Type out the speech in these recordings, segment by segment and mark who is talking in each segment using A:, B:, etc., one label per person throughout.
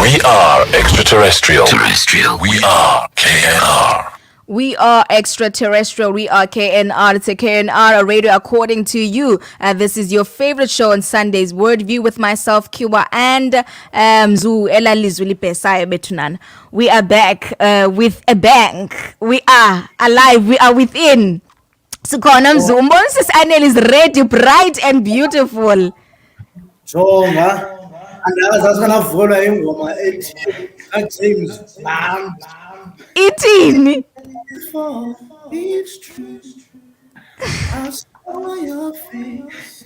A: We are extraterrestrial. Terrestrial. We are KNR.
B: We are extraterrestrial. We are KNR. It's a KNR radio according to you. This is your favorite show on Sundays. Word View with myself, Kiwa, and Zu Elalizuli Pesaya Betunan. We are back with a bang. We are alive. We are within. Sikhona Mzumbo. Sis Anele is ready, bright and beautiful.
C: Jonga andazi asikavulwa ingoma ethi kaJames Blunt.
B: Ithini?
C: For it's true, I saw your face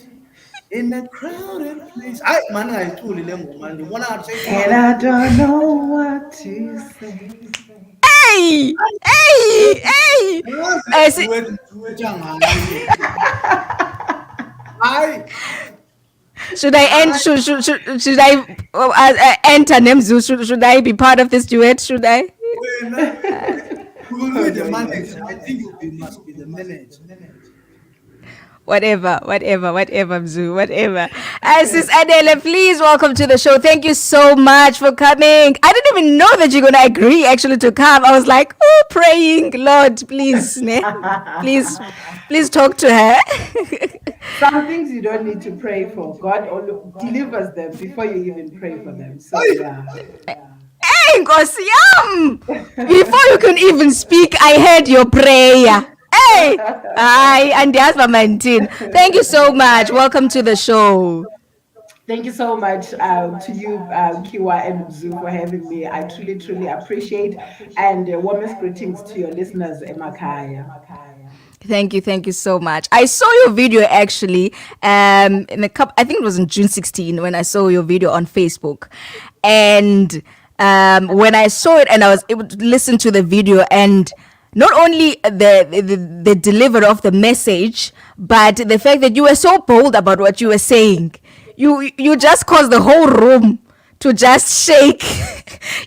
C: in a crowded place. Hayi mani ngayiculi le ngoma ndibona ngathi
D: And I don't know what to say.
B: Hey! Hey! Hey!
C: Hayi
B: Should I end? Should I enter Nemzu? Should I be part of this duet? Should I?
C: we will be the manager. I think you must be the manager.
B: Whatever, Mzu, whatever. Sis Anele, please welcome to the show. Thank you so much for coming. I didn't even know that you're going to agree actually to come. I was like, oh, praying, Lord, please, please talk to her.
D: Some things you don't need to pray for. God delivers them before you even pray for them. So, yeah.
B: Hey, Nkosiyam! Before you can even speak, I heard your prayer. Hey! And thank you so much. Welcome to the show.
D: Thank you so much to you, Kiwa and Mzu, for having me. I truly, truly appreciate. And warmest greetings to your listeners, Emakaya.
B: Thank you so much. I saw your video actually in I think it was in June 16 when I saw your video on Facebook. And when I saw it and I was able to listen to the video, and not only the delivery of the message, but the fact that you were so bold about what you were saying. You just caused the whole room to just shake.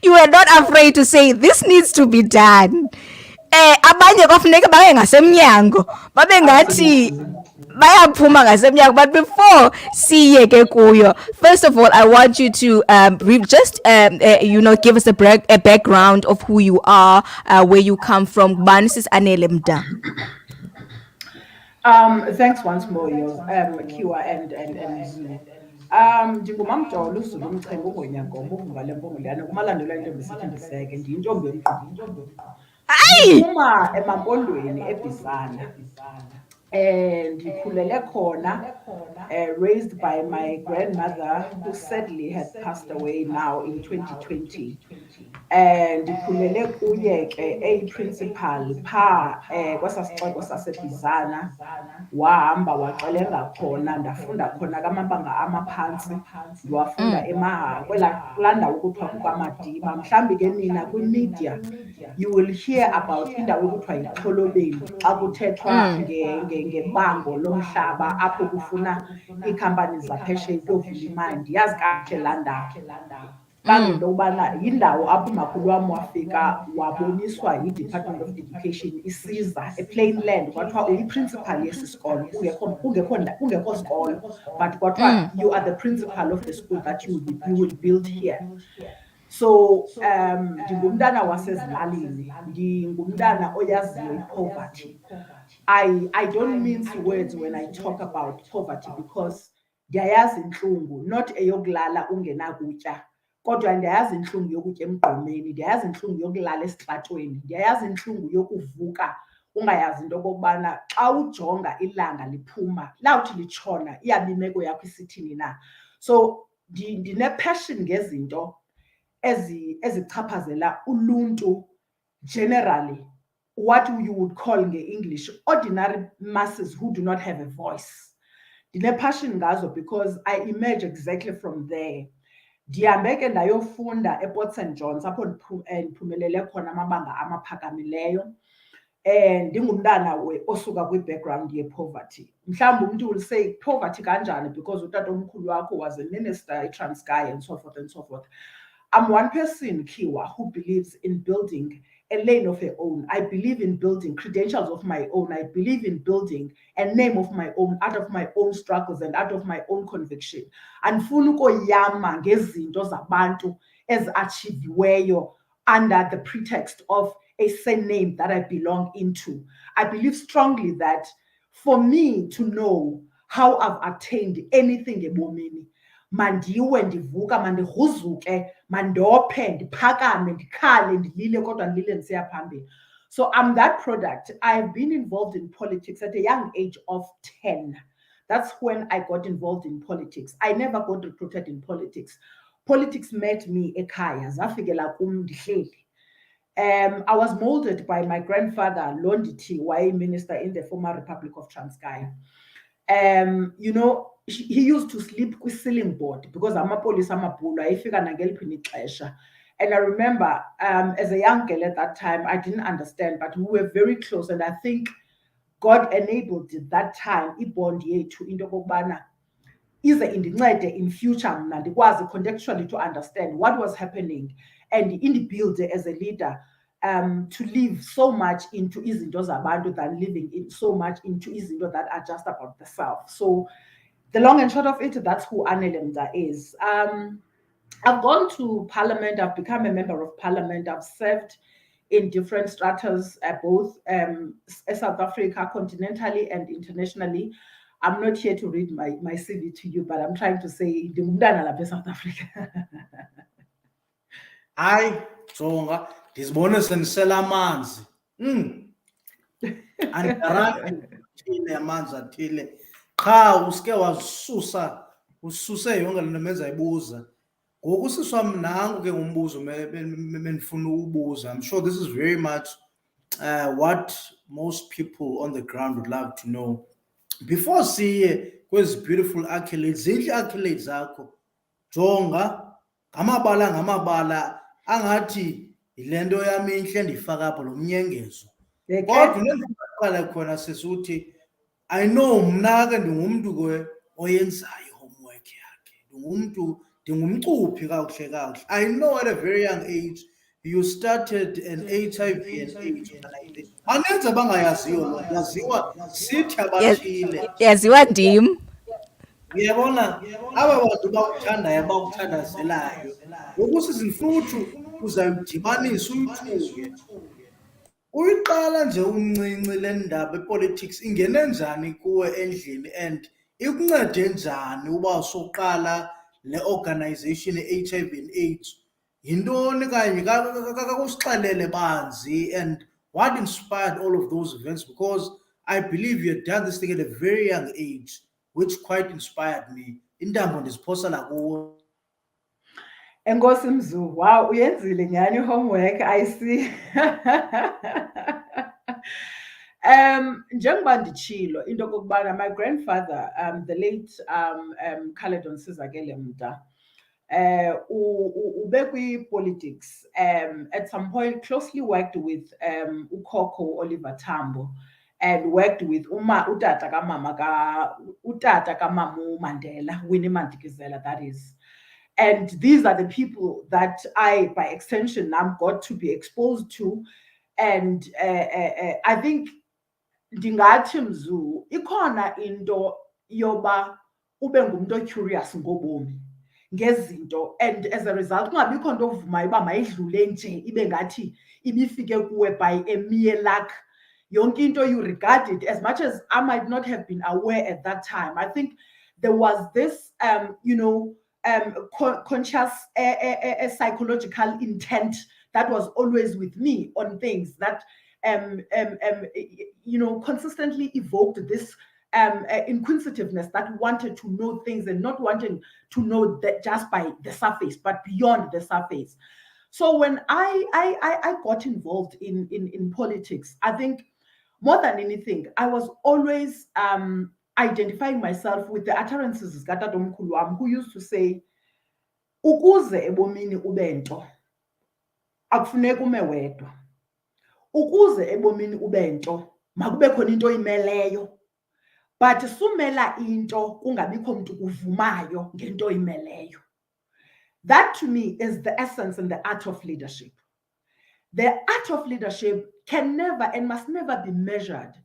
B: You were not afraid to say, this needs to be done. Abanye kwafuneka baye ngasemnyango babe ngathi bayaphuma ngasemnyango, but before siye ke kuyo, first of all I want you to just give us a background of who you are, where you come from. Sis Anele Mda.
D: Thanks once more, Kiwa and Zulu. Ndingumamjolo uZulu umchengu ongonyangombo uvale mpongoliyana kumalandela into besithi ndiseke ndiyintombi yomqulu. Ndiphuma emampondweni eBizana. Ndikhulele khona, raised by my grandmother who sadly had passed away now in 2020. Ndikhulele kuye ke principal pha kwasasixeko saseBizana, wahamba waxelenga khona, ndafunda khona kamabanga amaphantsi, ndiwafunda kulaa ndawo kuthiwa kukaMadiba. Mhlawumbi ke nina kwimedia you will hear about indawo ekuthiwa yiXholobeni xa kuthethwa ngebango lomhlaba apho kufuna iikhampani zaphesheya ukuyovula imali. Ndiyazi kakuhle laa ndawo kangento yobana yindawo apho umakhulu wam wafika waboniswa yi-Department of Education isiza ePlain Land, kwathiwa uyi-principal yesi sikolo, kungekho sikolo, but kwathiwa you are the principal of the school that you will build here. So ndingumntana wasezilalini, ndingumntana oyaziyo i-poverty. I don't mince words when I talk about poverty because ndiyayazi intlungu, not eyokulala ungenakutya, kodwa ndiyayazi intlungu yokutya emgqomeni, ndiyayazi intlungu yokulala esitratweni, ndiyayazi intlungu yokuvuka ungayazi into okokubana xa ujonga ilanga liphuma lawuthi litshona iyaba imeko yakho isithini na. So ndine-passion ngezinto ezichaphazela uluntu generally, what you would call nge-English ordinary masses who do not have a voice. Ndine-passion ngazo because I emerge exactly from there. Ndihambe ke ndayofunda ePort St John's apho ndiphumelele khona amabanga amaphakamileyo. Ndingumntana osuka kwi-background ye-poverty. Mhlawumbi umntu will say poverty kanjani because utatomkhulu wakho was a minister eTranskei and so forth and so forth. I'm one person, Kiwa, who believes in building a lane of her own. I believe in building credentials of my own. I believe in building a name of my own, out of my own struggles and out of my own conviction. Andifuna ukoyama ngezinto zabantu ezachiviweyo under the pretext of a surname that I belong into. I believe strongly that for me to know how I've attained anything ebomini, mandiwe ndivuka mandigruzuke mandophe ndiphakame ndikhale ndilile kodwa ndilile ndisiya phambili. So I'm that product. I've been involved in politics at a young age of 10. That's when I got involved in politics. I never got recruited in politics. Politics met me ekhaya zafikela kum ndihleli. I was molded by my grandfather, Londiti, waye minister in the former Republic of Transkei. You know, he used to sleep with ceiling board because amapolisa amabhulu ayefika nangeliphi ixesha. And I remember, as a young girl at that time, I didn't understand, but we were very close. And I think God enabled at that time ibond yethu into okubana ize indincede in future mna ndikwazi contextually to understand what was happening and indibuild as a leader to live so much into izinto zabantu than living in so much into izinto that are just about the self. So the long and short of it, that's who Anele Mda is. I've gone to parliament, I've become a member of parliament, I've served in different stratas, both South Africa, continentally and internationally. I'm not here to read my CV to you, but I'm trying to say, the South Africa.
C: Hayi, jonga, ndizibone sendisela amanzi. Andigarantile amanzi athile. Qha uske ususe yonke le nto menzayibuza. Ngoku siswam nangu ke ngumbuzo bendifuna uwubuza. I'm sure this is very much what most people on the ground would love to know. Before siye kwezi beautiful accolades, zintle accolades zakho. Jonga, ngamabala angathi yile nto yami intle ndiyifaka apha lo mnyengezo. Kodwa unendiqala khona sesuthi I know mna ke ndingumntu ke oyenzayo i-homework yakhe. Ndingumcuphi kakuhle. I know at a very young age you started an HIV and AIDS organization. Banenzi abangayaziyo loo nto, yaziwa sithi abathile.
B: Yaziwa ndim.
C: Uyabona aba bantu bakuthandayo bakuthandazelayo ngoku sizinhluthu uzawudibanisa uyithuke. Uyiqala nje umncinci le ndaba epolitics ingene njani kuwe endlini and ikuncede njani uba usoqala le organization HIV and AIDS? Yintoni kanye kakusixelele banzi and what inspired all of those events? Because I believe you had done this thing at a very young age, which quite inspired me. Intambo ndiziphosela kuwe.
D: Enkosi Mzu, wow, uyenzile nyani homework, I see. Njengoba nditshilo into okokubana my grandfather, the late Khaledon Sizakele Mda, ube politics. At some point closely worked with uKhokho Oliver Tambo and worked with utata kamamu Mandela, Winnie Madikizela, that is. And these are the people that I, by extension, now got to be exposed to. And I think ndingathi Mzu ikhona into yoba ube ngumuntu curious ngobomi ngezinto, and as a result kungabikho nto ovumayo uba mayidlule nje ibe ngathi ibifike kuwe by a mere luck. Yonke into you regard it, as much as I might not have been aware at that time. I think there was this conscious psychological intent that was always with me on things that consistently evoked this inquisitiveness that wanted to know things and not wanting to know that just by the surface, but beyond the surface. So when I got involved in politics, I think more than anything, I was always identifying myself with the utterances zikatatomkhulu wam, who used to say, ukuze ebomini ubento, akufuneka ume wedwa. Ukuze ebomini ubento, makube khona into imeleyo. But sumela into kungabikho mntu kuvumayo ngento imeleyo. That to me is the essence and the art of leadership. The art of leadership can never and must never be measured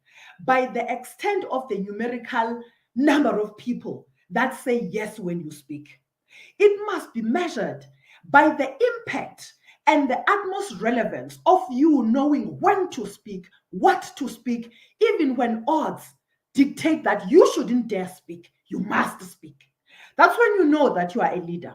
D: by the extent of the numerical number of people that say yes when you speak. It must be measured by the impact and the utmost relevance of you knowing when to speak, what to speak, even when odds dictate that you shouldn't dare speak, you must speak. That's when you know that you are a leader.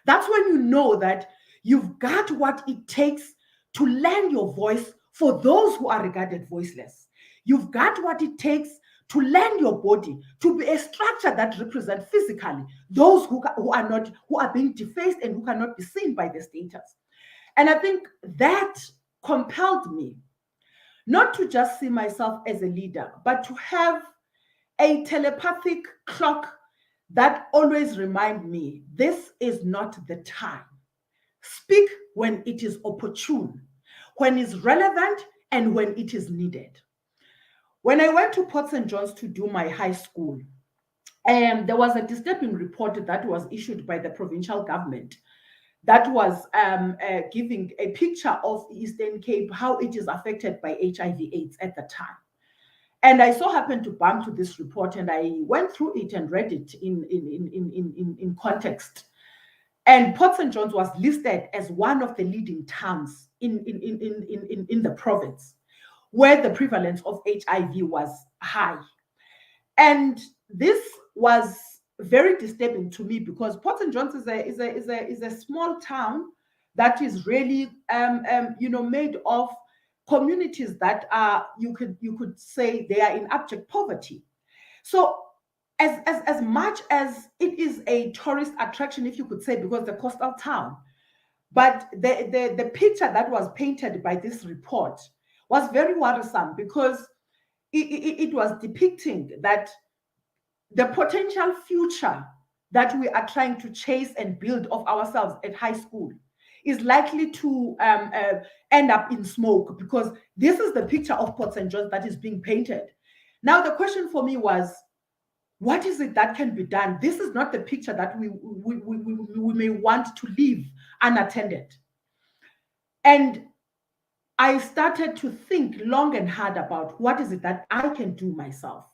D: That's when you know that you've got what it takes to lend your voice for those who are regarded voiceless. You've got what it takes to lend your body to be a structure that represents physically those who are being defaced and who cannot be seen by the status. And I think that compelled me not to just see myself as a leader, but to have a telepathic clock that always remind me, this is not the time. Speak when it is opportune, when it's relevant, and when it is needed. When I went to Port St. John's to do my high school, there was a disturbing report that was issued by the provincial government that was giving a picture of Eastern Cape, how it is affected by HIV/AIDS at the time. And I so happened to bump to this report, and I went through it and read it in context. And Port St. John's was listed as one of the leading towns in the province where the prevalence of HIV was high. And this was very disturbing to me because Port St. John's is a small town that is really made of communities that are, you could say, they are in abject poverty. So as much as it is a tourist attraction, if you could say, because the coastal town, but the picture that was painted by this report was very worrisome because it was depicting that the potential future that we are trying to chase and build of ourselves at high school is likely to end up in smoke, because this is the picture of Port St. John's that is being painted. Now, the question for me was, what is it that can be done? This is not the picture that we may want to leave unattended. And I started to think long and hard about what is it that I can do myself.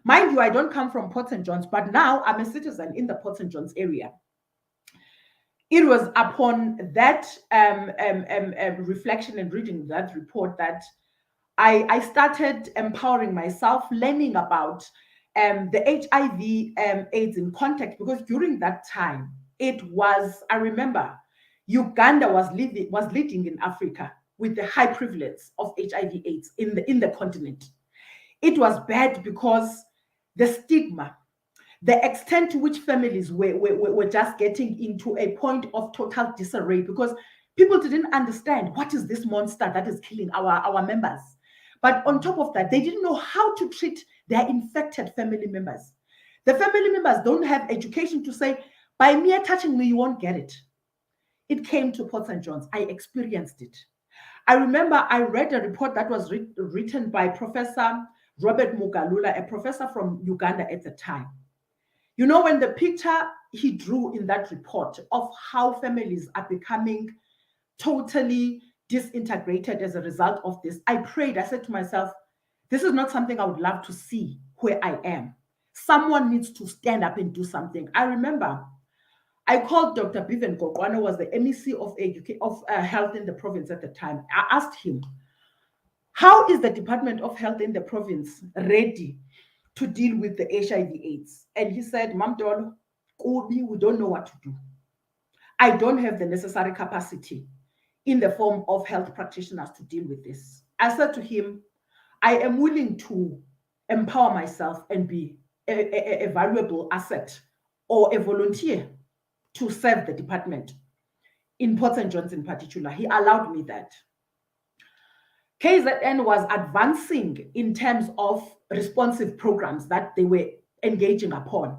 D: Mind you, I don't come from Port St. John's, but now I'm a citizen in the Port St. John's area. It was upon that reflection and reading that report that I started empowering myself, learning about the HIV AIDS in context, because during that time, it was, I remember, Uganda was leading in Africa with the high prevalence of HIV AIDS in the continent. It was bad because the stigma, the extent to which families were just getting into a point of total disarray because people didn't understand what is this monster that is killing our members. But on top of that, they didn't know how to treat their infected family members. The family members don't have education to say, by mere touching me, you won't get it. It came to Port St. John's. I experienced it. I remember I read a report that was written by Professor Robert Mugalula, a professor from Uganda at the time. You know, when the picture he drew in that report of how families are becoming totally disintegrated as a result of this, I prayed. I said to myself, this is not something I would love to see where I am. Someone needs to stand up and do something. I remember I called Dr. Biven Kokwana, was the MEC of health in the province at the time. I asked him, how is the Department of Health in the province ready to deal with the HIV/AIDS? And he said, Mamdolo, we don't know what to do. I don't have the necessary capacity in the form of health practitioners to deal with this. I said to him, I am willing to empower myself and be a valuable asset or a volunteer to serve the department in Port St. John's in particular. He allowed me that. KZN was advancing in terms of responsive programs that they were engaging upon.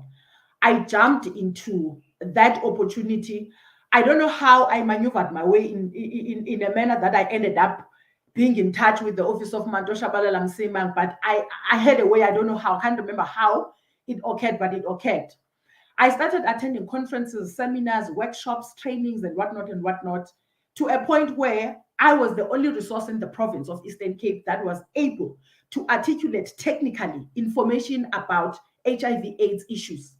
D: I jumped into that opportunity. I don't know how I maneuvered my way in a manner that I ended up being in touch with the office of Mantosha Balalam Simang, but I had a way, I don't know how, I can't remember how it occurred, but it occurred. I started attending conferences, seminars, workshops, trainings, and whatnot, to a point where I was the only resource in the province of Eastern Cape that was able to articulate technically information about HIV/AIDS issues.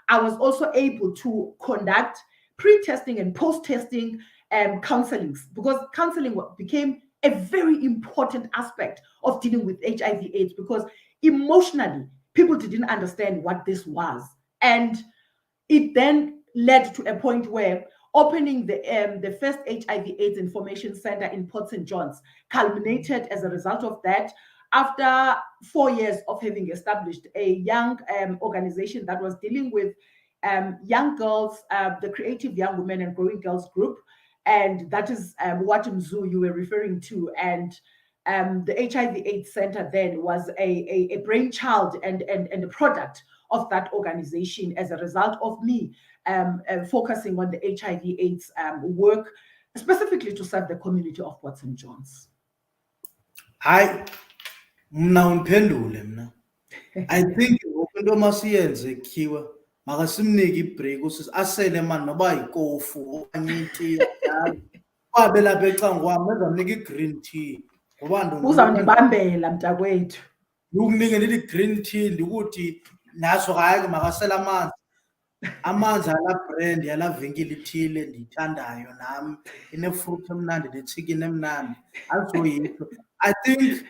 D: I was also able to conduct pre-testing and post-testing counselings, because counseling became a very important aspect of dealing with HIV/AIDS, because emotionally people didn't understand what this was. And it then led to a point where opening the first HIV/AIDS Information Center in Port St. John's culminated as a result of that. After 4 years of having established a young organization that was dealing with young girls, the Creative Young Women and Growing Girls Group, and that is what Mzu you were referring to. And the HIV/AIDS Center then was a brainchild and a product of that organization as a result of me focusing on the HIV/AIDS work, specifically to serve the community of Port St. John's.
C: Mna undiphendule mna. I think into masiyenze Khiwa makasimnike ibreak asele mani noba yikofu okanye iti babe lapha ecangkwami bezamnika i-green tea ngoba
D: Uzawundibambela mntakwethu.
C: ndikunike ndithi i-green tea ndikuthi naso hayi ke makasele amanzi ala brand yala venkile ithile ndiyithandayo nam inefruit emnandi nechikini emnandi azoyitho. I think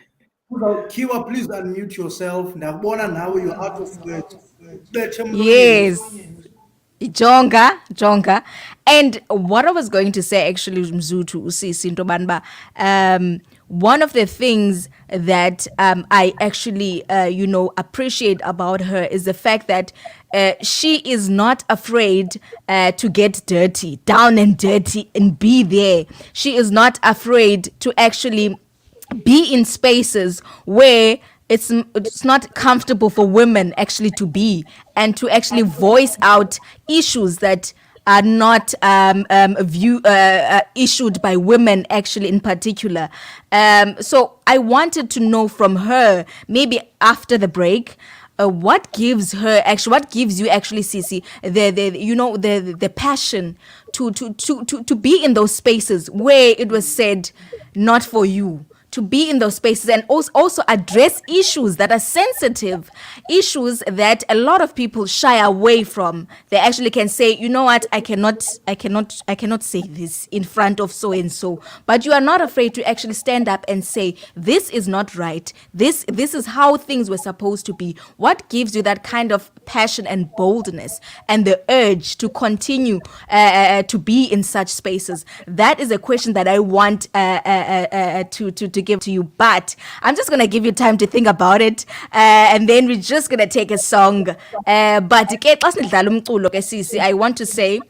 C: Khiwa, please unmute yourself. Ndakubona nawe you're out of words.
B: Yes. Jonga. And what I was going to say actually, Mzu to Usisi into banba, one of the things that I actually appreciate about her is the fact that she is not afraid to get dirty, down and dirty, and be there. She is not afraid to actually be in spaces where it's not comfortable for women actually to be, and to actually voice out issues that are not issued by women actually in particular. So I wanted to know from her, maybe after the break, what gives you actually, Sisi, the passion to be in those spaces where it was said not for you, to be in those spaces and also address issues that are sensitive, issues that a lot of people shy away from. They actually can say, you know what, I cannot say this in front of so and so, but you are not afraid to actually stand up and say, this is not right. This is how things were supposed to be. What gives you that kind of passion and boldness and the urge to continue to be in such spaces? That is a question that I want to give to you, but I'm just gonna give you time to think about it, and then we're just gonna take a song. But I want to say,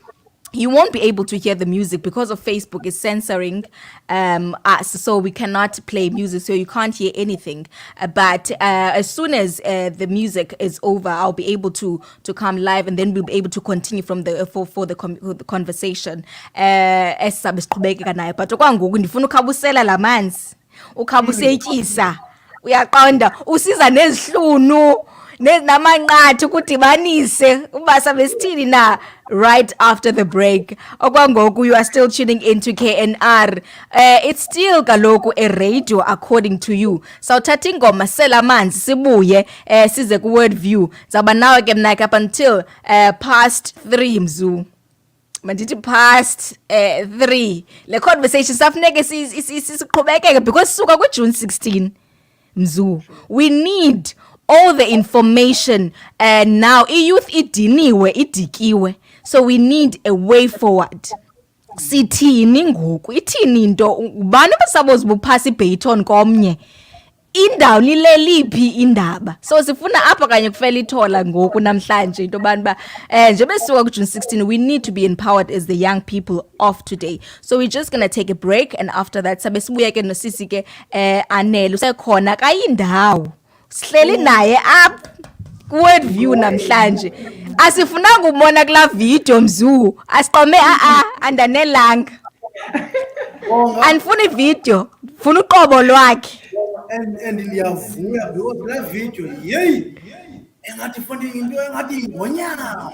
B: you won't be able to hear the music because of Facebook is censoring us, so we cannot play music, so you can't hear anything. But as soon as the music is over, I'll be able to come live, and then we'll be able to continue from the conversation. But okwangoku ndifuna ukhabusela lamanzi, ukhabusetyisa, uyaqonda, usiza nezihlunu namanqathu kudibanise ubasa besithini na. Right after the break, okwangoku you are still tuning into KNR. It's still kaloku a radio according to you. Sawuthatha ingoma sela manzi sibuye size ku Word View. Zawuba nawe ke mna up until past 3 Mzu. Mandithi past 3. Le conversation safuneke siqhubekeke because suka ku June 16 Mzu. We need all the information now. I-youth idiniwe, idikiwe. So we need a way forward. Sithini ngoku? Ithini into? Ubani abasabozi buphasa iBayton komnye? Indawo nileliphi indaba? So sifuna apha kanye kufela ithola ngoku namhlanje into bani nje besuka ku June 16, we need to be empowered as the young people of today. So we're just going to take a break, and after that sabe sibuye ke nosisi ke Anele usekhona kayindawo. Sihleli naye up Word View namhlanje. Asifunanga ubona kula video Mzu. Asiqome andanelanga. Andifuni video, funa uqobo lwakhe.
C: And ndiyavuya because la video engathi fundi into engathi ingonyama.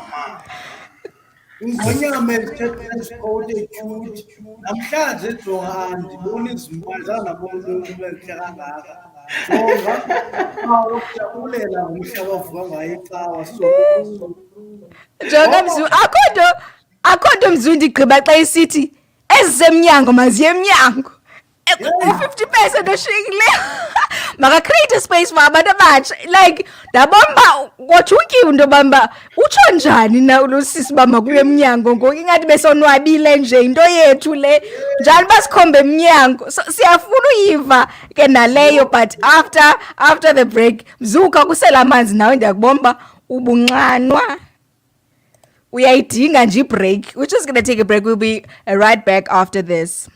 C: Ingonyama esithethe cute. Namhlanje ejonga andibona izimali zanabona kuhle kangaka. Ujabulela ngomhla wavuka ngayo icawa
B: Jonga Mzu, akho akho nto mzundi igqiba xa isithi ezisemnyango maziye emnyango 50% oshiyekileyo maka-create a space for abantu abatsha like ndabomba kwathukiwe into bamba utsho njani na losisi uba makuye emnyango ngoku ingathi besonwabile nje into yethu le njani basikhombe emnyango so siyafuna uyiva ke naleyo but after the break mzuka kusela amanzi nawe ndiyakubomba ubunxanwa uyayidinga nje ibreak. We're just going to take a break. We'll be right back after this.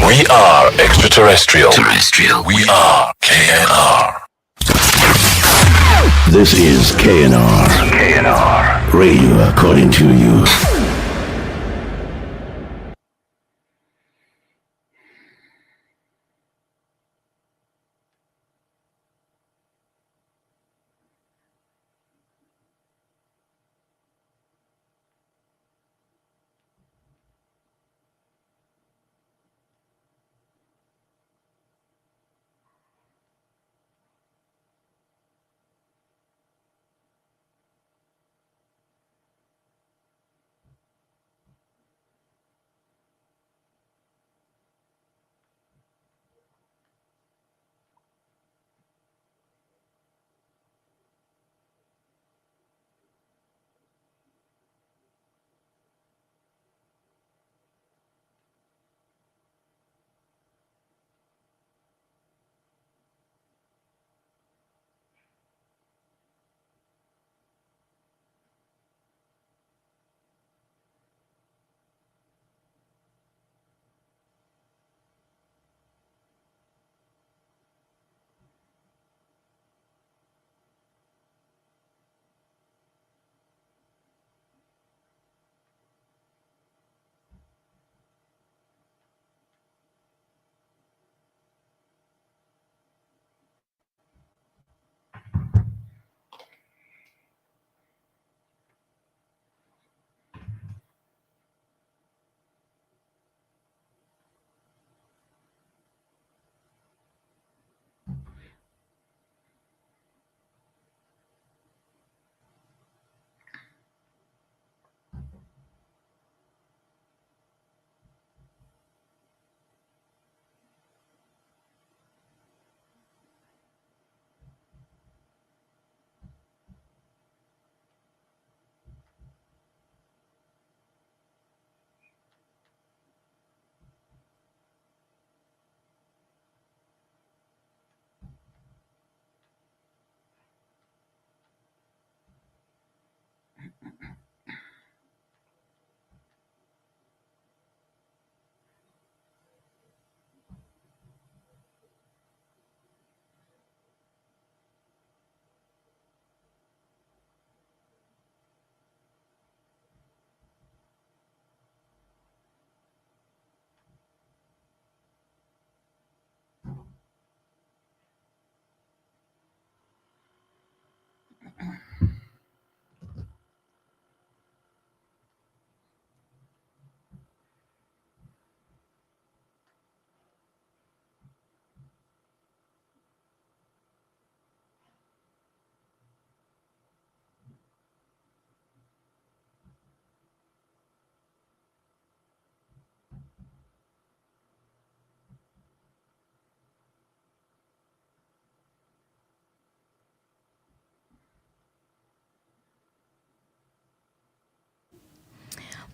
A: We are extraterrestrial. We are KNR.
E: This is KNR. Radio according to you.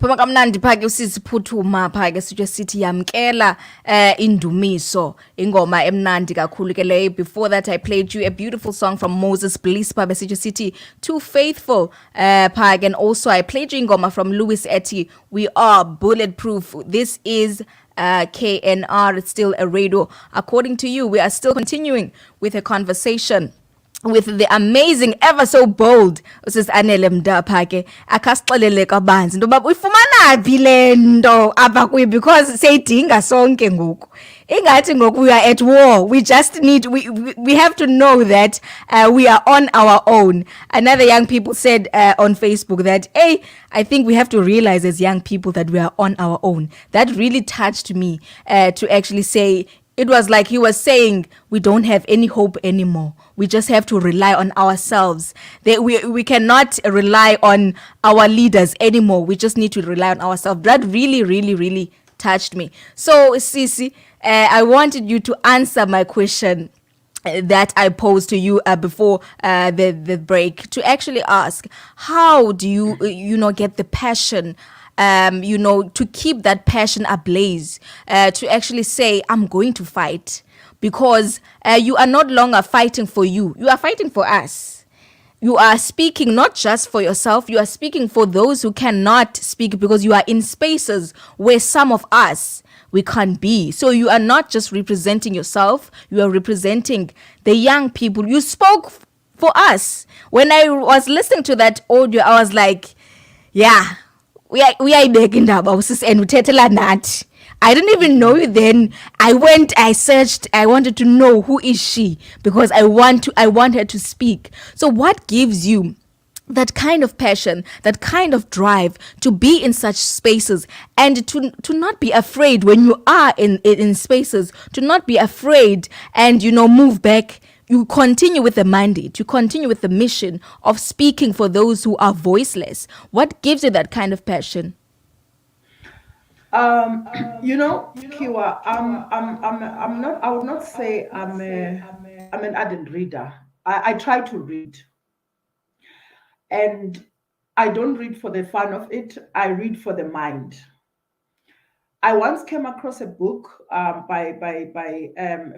B: phuma kamnandi pha ke usiziphuthuma pha ke sithe sithi yamkela indumiso ingoma emnandi kakhulu ke leyo. Before that I played you a beautiful song from Moses Bliss pha besithe sithi Too Faithful pha, and also I played you ingoma from Louis Etty, We Are Bulletproof. This is KNR. It's still a radio according to you. We are still continuing with a conversation with the amazing, ever so bold usis Anele Mda phake akasixelele kabanzi into baba uyifumana phi le nto apha kuyi, because seyidinga sonke ngoku ingathi ngoku we are at war. We just need, we have to know that we are on our own. Another young people said on Facebook that, hey, I think we have to realize as young people that we are on our own. That really touched me to actually say, It was like he was saying, we don't have any hope anymore. We just have to rely on ourselves. We cannot rely on our leaders anymore. We just need to rely on ourselves. That really, really, really touched me. So, Sisi, I wanted you to answer my question that I posed to you before the break, to actually ask, how do you get the passion, to keep that passion ablaze, to actually say, I'm going to fight, because you are not longer fighting for you are fighting for us. You are speaking not just for yourself, you are speaking for those who cannot speak, because you are in spaces where some of us, we can't be. So you are not just representing yourself, you are representing the young people. You spoke for us. When I was listening to that audio, I was like, yeah, uyayibeka indaba usisi and uthethela nathi. I didn't even know you then. I searched, I wanted to know who is she, because I want her to speak. So what gives you that kind of passion, that kind of drive to be in such spaces, and to not be afraid when you are in spaces, to not be afraid and move back? You continue with the mandate, you continue with the mission of speaking for those who are voiceless. What gives you that kind of passion?
D: Kiwa, I'm not. I would not say I'm an ardent reader. I try to read, and I don't read for the fun of it. I read for the mind. I once came across a book by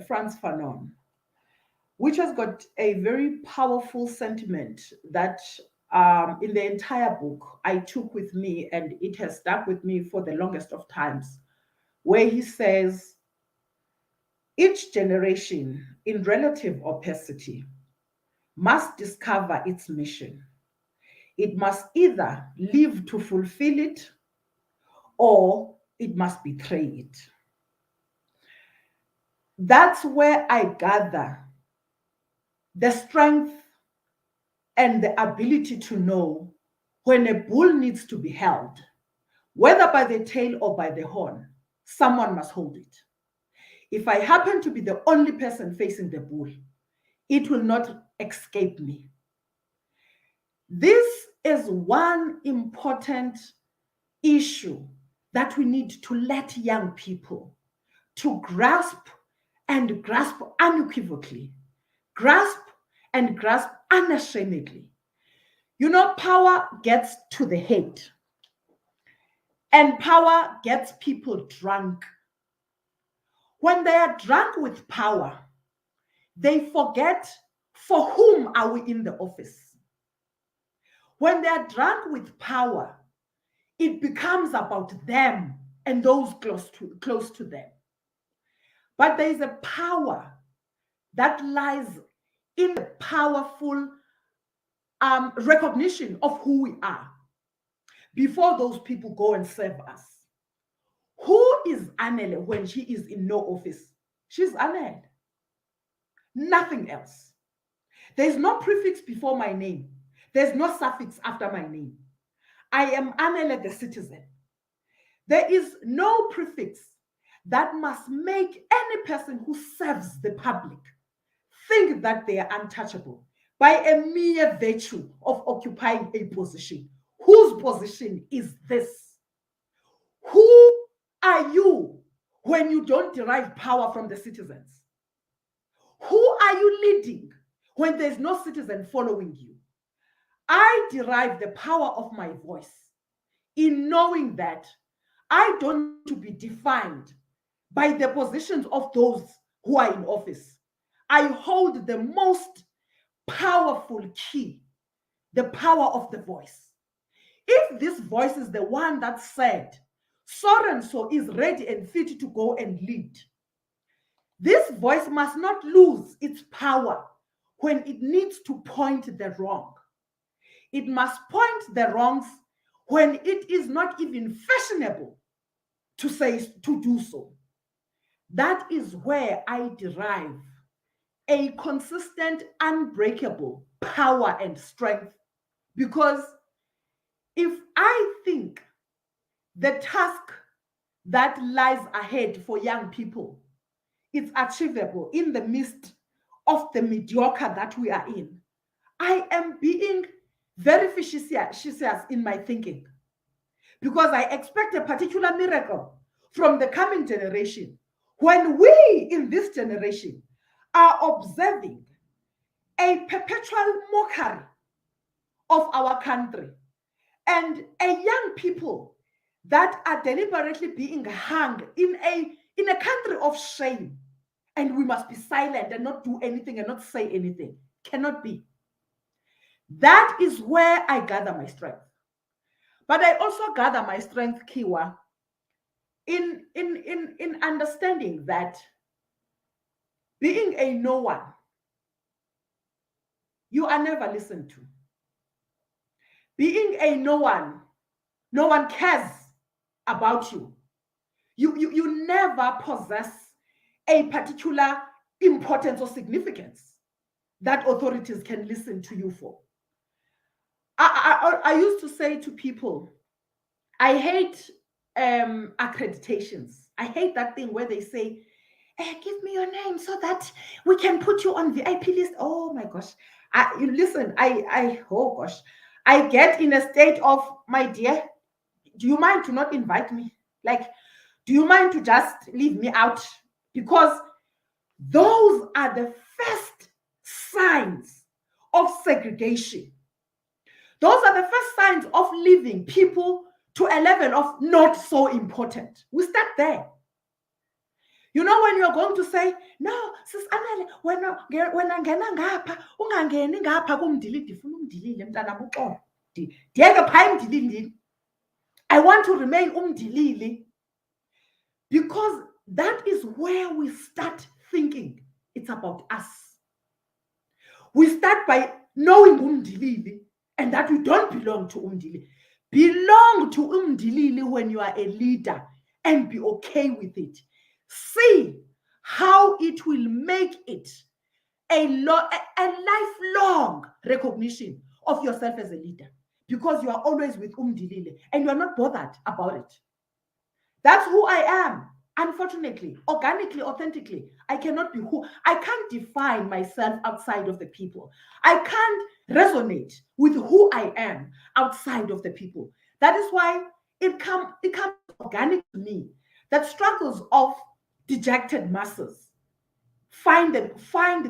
D: Frantz Fanon, which has got a very powerful sentiment that in the entire book I took with me, and it has stuck with me for the longest of times, where he says, each generation in relative opacity must discover its mission. It must either live to fulfill it, or it must betray it. That's where I gather the strength and the ability to know when a bull needs to be held, whether by the tail or by the horn, someone must hold it. If I happen to be the only person facing the bull, it will not escape me. This is one important issue that we need to let young people to grasp, and grasp unequivocally, grasp and grasp unashamedly. Power gets to the head, and power gets people drunk. When they are drunk with power, they forget for whom are we in the office. When they are drunk with power, it becomes about them and those close to them. But there is a power that lies in the powerful recognition of who we are before those people go and serve us. Who is Anele when she is in no office? She's Anele. Nothing else. There's no prefix before my name. There's no suffix after my name. I am Anele the citizen. There is no prefix that must make any person who serves the public think that they are untouchable by a mere virtue of occupying a position. Whose position is this? Who are you when you don't derive power from the citizens? Who are you leading when there's no citizen following you? I derive the power of my voice in knowing that I don't want to be defined by the positions of those who are in office. I hold the most powerful key, the power of the voice. If this voice is the one that said, so and so is ready and fit to go and lead, this voice must not lose its power when it needs to point the wrong. It must point the wrongs when it is not even fashionable to do so. That is where I derive a consistent, unbreakable power and strength. Because if I think the task that lies ahead for young people it's achievable in the midst of the mediocre that we are in. I am being very facetious in my thinking because I expect a particular miracle from the coming generation when we in this generation are observing a perpetual mockery of our country and a young people that are deliberately being hung in a country of shame, and we must be silent and not do anything and not say anything. Cannot be. That is where I gather my strength. But I also gather my strength, Kiwa, in understanding that being a no one, you are never listened to. Being a no one cares about you. You never possess a particular importance or significance that authorities can listen to you for. I used to say to people, I hate accreditations. I hate that thing where they say, give me your name so that we can put you on VIP list. Oh my gosh. Oh gosh. I get in a state of, my dear, do you mind to not invite me? Like, do you mind to just leave me out? Because those are the first signs of segregation. Those are the first signs of leaving people to a level of not so important. We start there. You know, when you're going to say, no, sis Anele, when angena ngapha, ungangeni ngapha kumdilili, difuna umdilili mntana uxolo. Diyeke phaa emdililini. I want to remain umdilili because that is where we start thinking it's about us. We start by knowing umdilili and that we don't belong to umdilili. Belong to umdilili when you are a leader and be okay with it. See how it will make it a lifelong recognition of yourself as a leader because you are always with umdilili and you are not bothered about it. That's who I am. Unfortunately, organically, authentically, I cannot be who. I can't define myself outside of the people. I can't resonate with who I am outside of the people. That is why it comes organic to me that struggles of dejected masses find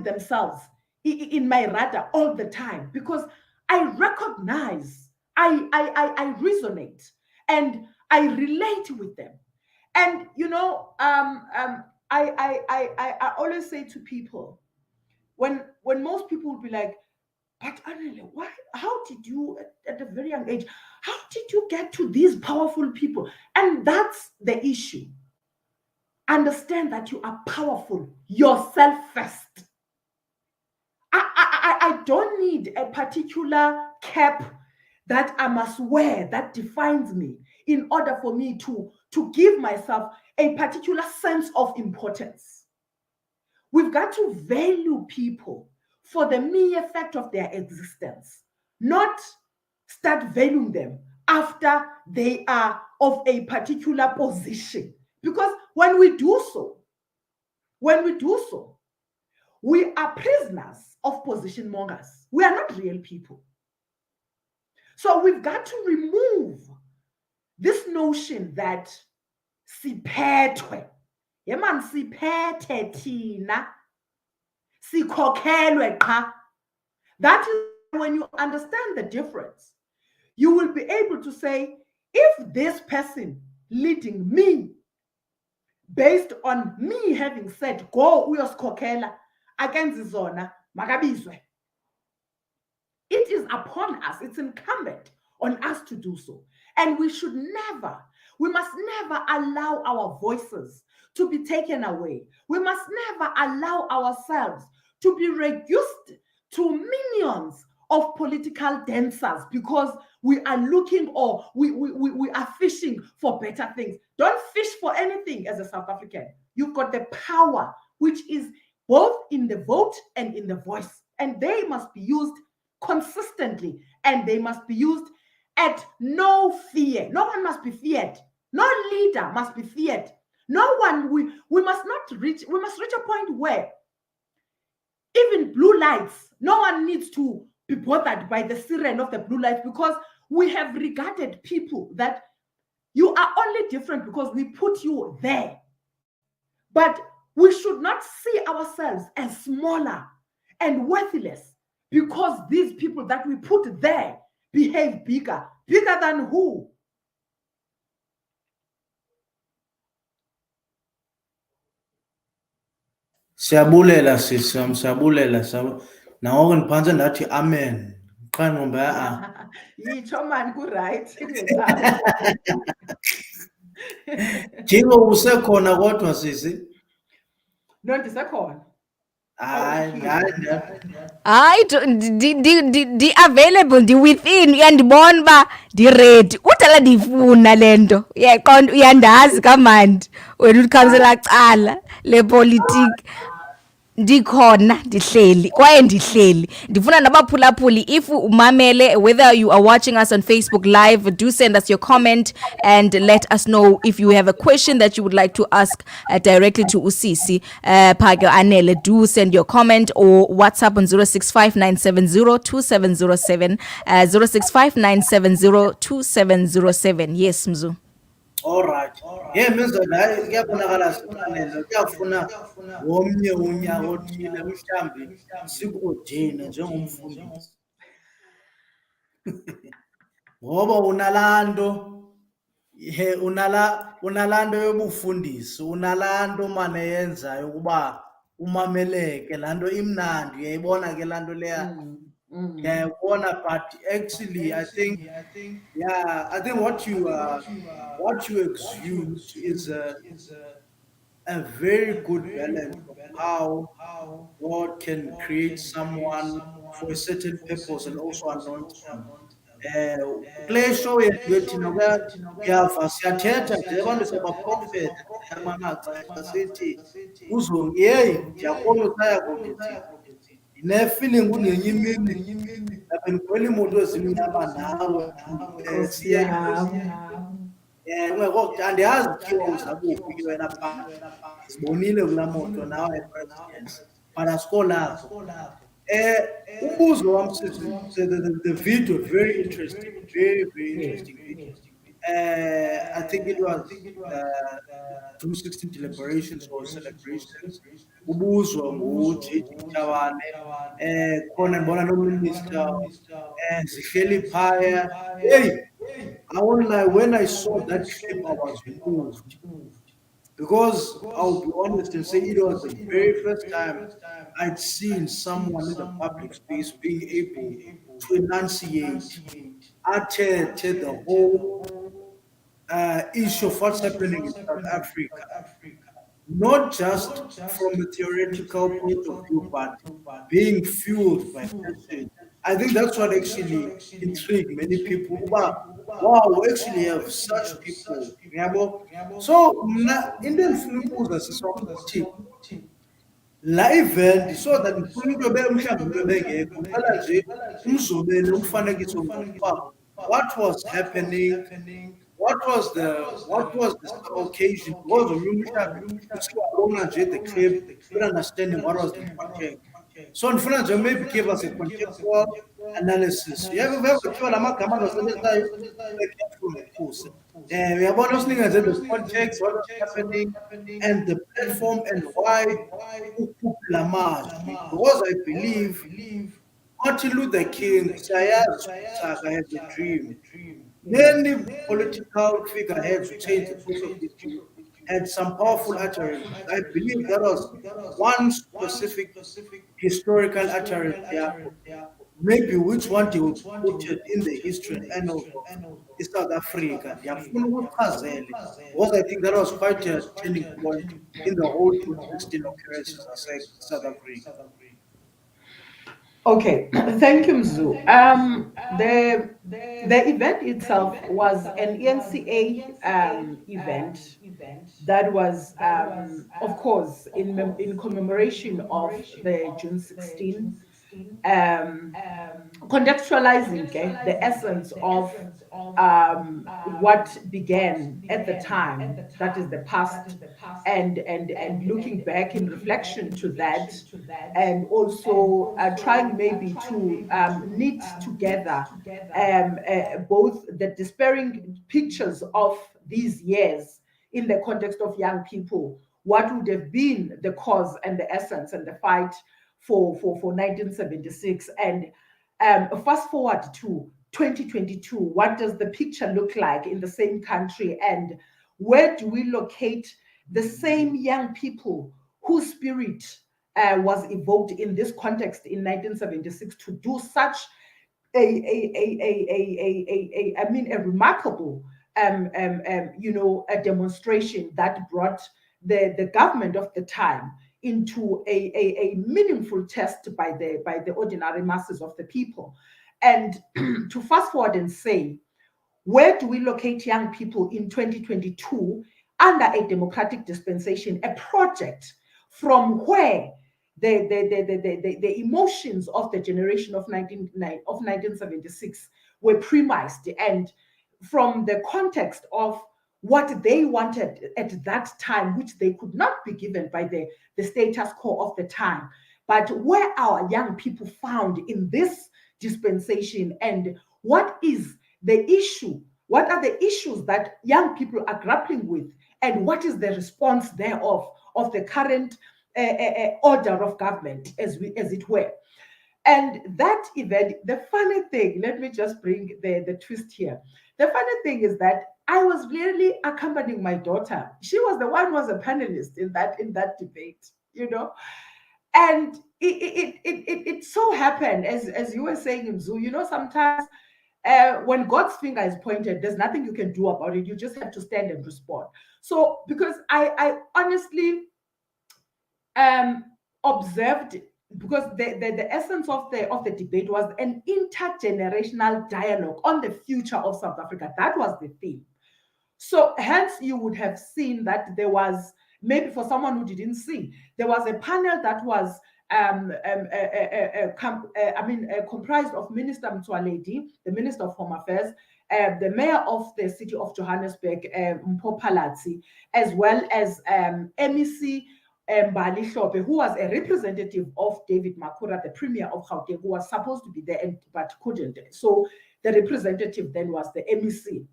D: themselves in my radar all the time because I recognize, I resonate, and I relate with them. And you know, I always say to people, when most people will be like, but Anele, why? How did you, at a very young age, how did you get to these powerful people? And that's the issue. Understand that you are powerful yourself first. I don't need a particular cap that I must wear that defines me in order for me to give myself a particular sense of importance. We've got to value people for the mere fact of their existence, not start valuing them after they are of a particular position. Because when we do so, we are prisoners of position mongers. We are not real people. So we've got to remove this notion that siphethwe. Yeman siphethe thina. Sikhokhelwe qha. That is when you understand the difference. You will be able to say, if this person leading me, based on me having said, go uyosikhokhela, akenzi zona, makabizwe. It is upon us, it's incumbent on us to do so. And we must never allow our voices to be taken away. We must never allow ourselves to be reduced to minions of political dancers because we are looking or we are fishing for better things. Don't fish for anything as a South African. You've got the power, which is both in the vote and in the voice. And they must be used consistently, and they must be used at no fear. No one must be feared. No leader must be feared. No one, we must reach a point where even blue lights, no one needs to be bothered by the siren of the blue lights, because we have regarded people that you are only different because we put you there. But we should not see ourselves as smaller and worthless because these people that we put there behave bigger. Bigger than who?
C: Siyabulela sisi, siyabulela. Nangoku ndiphantse ndathi amen. Qha ngqombe
D: Yitsho man, ku-right ingezam.
C: Jiko usekhona kodwa sisi?
D: No, ndisekhona.
C: Hayi,
B: hayi ndi-available ndi-within, uyandibona uba ndiready udala ndiyifuna le nto, uyaqonda, uyandazi kamandi wena ulikhansela cala lepolitiki. Ndikhona, ndihleli kwaye ndihleli ndifuna nabaphulaphuli, if umamele, whether you are watching us on Facebook live, do send us your comment and let us know if you have a question that you would like to ask directly to Usisi Phake Anele. Do send your comment or WhatsApp on 0659702707, 0659702707. Yes Mzu.
C: all right. Yeah, menzela hayi kuyabonakala sifanele, kuyafuna womnye unyaka othile mhlawumbi sikudine njengomfundisi. Ngoba unalanto unalanto yobufundisi, unalanto mane yenzayo ukuba umameleke, lanto imnandi, uyayibona ke lanto leya. Uyayibona, but actually I think what you exude is a very good balance of how God can create someone for a certain purpose and also anoint them. Kule show yethu thina kuyava siyathetha nje abantu siyabaprofeta amaxesha sithi yeyi ndiyakomisa yakude thina. Ndine-feeling kungenye imini lapha ndikhwela imoto ezimnyama nawe siya andiyazi kuthiwa uzakuphi ke wena phaa, zibonile kulaa moto nawe epresidence, but asikho lapho. Umbuzo wam the video, very interesting, very interesting video. I think it was June 16 deliberations or celebrations. Ubuzwa nguJJ Mtabane, khona ndibona nominister zihleli phaya. Hey, I won't lie, when I saw that clip I was moved, because I'll be honest and say it was the very first time I'd seen someone in the public space being able to enunciate, utter the whole issue of what's happening in South Africa, not just from a theoretical point of view, but being fueled by passion. I think that's what actually intrigued many people. Wow, we actually have such people. Yabo. So, Indian film was a la event so that ngifuna into mhlawumbe bengekho uqala nje umzobele umfanekiso ngokuba what was happening, what was the occasion, because mhlawumbe usibona nje the clip, but understanding what was the context. So ndifuna nje maybe give us a contextual analysis. Uyeva kuthiwa la magama azasebenzayo careful ngokuse. Uyabona usinika nje the context, what was happening and the platform and why ukhuphe la mazwi, because I believe Martin Luther King siyayazi ukuthi had a dream. Many political figureheads who changed the course of history had some powerful utterances. I believe that was one specific historical utterance there, maybe which one they would put it in the history and annals of South Africa. Ndiyafuna ukuchazele, because I think that was quite a turning point in the whole 2016 occurrences in South Africa.
D: Okay, thank you, Mzu. The event itself was an ENCA event that was, of course, in commemoration of the June 16 contextualizing the essence of what began at the time, that is the past, and looking back in reflection to that, and also trying maybe to knit together both the despairing pictures of these years in the context of young people, what would have been the cause and the essence and the fight for 1976, and fast forward to 2022, what does the picture look like in the same country, and where do we locate the same young people whose spirit was evoked in this context in 1976 to do such a remarkable a demonstration that brought the government of the time into a meaningful test by the ordinary masses of the people. And to fast forward and say, where do we locate young people in 2022 under a democratic dispensation, a project from where the emotions of the generation of 1976 were premised, and from the context of what they wanted at that time, which they could not be given by the status quo of the time, but where our young people found in this dispensation, and what is the issue, what are the issues that young people are grappling with, and what is the response thereof of the current order of government, as it were. And that event, the funny thing, let me just bring the twist here. The funny thing is that I was really accompanying my daughter. She was the one who was a panelist in that debate, And it so happened, as you were saying, Mzu, sometimes when God's finger is pointed, there's nothing you can do about it. You just have to stand and respond. So, because I honestly observed, because the essence of the debate was an intergenerational dialogue on the future of South Africa. That was the theme. So hence you would have seen that there was, maybe for someone who didn't see, there was a panel that was comprised of Minister Mtsoaledi, the Minister of Home Affairs, the Mayor of the City of Johannesburg, Mpho Phalatse, as well as MEC Mbali Hlophe, who was a representative of David Makhura, the Premier of Gauteng, who was supposed to be there but couldn't. So the representative then was the MEC.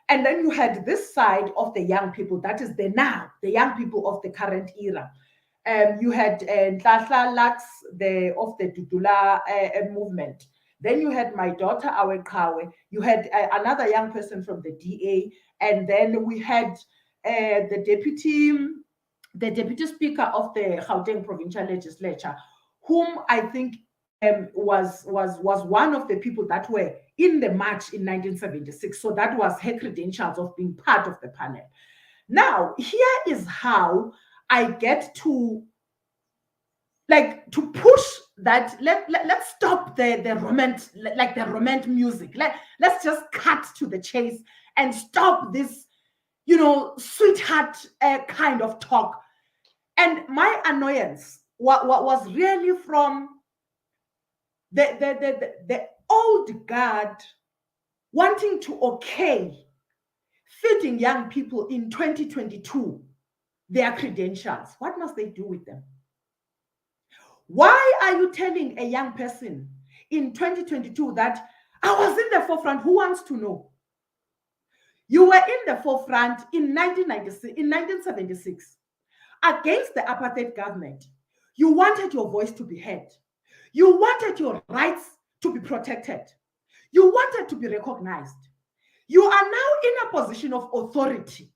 D: And then you had this side of the young people, that is the young people of the current era. You had Nhlahla Lux of the Dudula movement. Then you had my daughter, Awe Kawe. You had another young person from the DA. And then we had the deputy speaker of the Gauteng Provincial Legislature, whom I think was one of the people that were in the march in 1976. So that was her credentials of being part of the panel. Now, here is how I get to push that. Let's stop the romantic music. Let's just cut to the chase and stop this, sweetheart kind of talk. And my annoyance was really from the old guard wanting to feeding young people in 2022 their credentials. What must they do with them? Why are you telling a young person in 2022 that I was in the forefront? Who wants to know? You were in the forefront in 1976 against the apartheid government. You wanted your voice to be heard. You wanted your rights to be protected. You wanted to be recognized. You are now in a position of authority.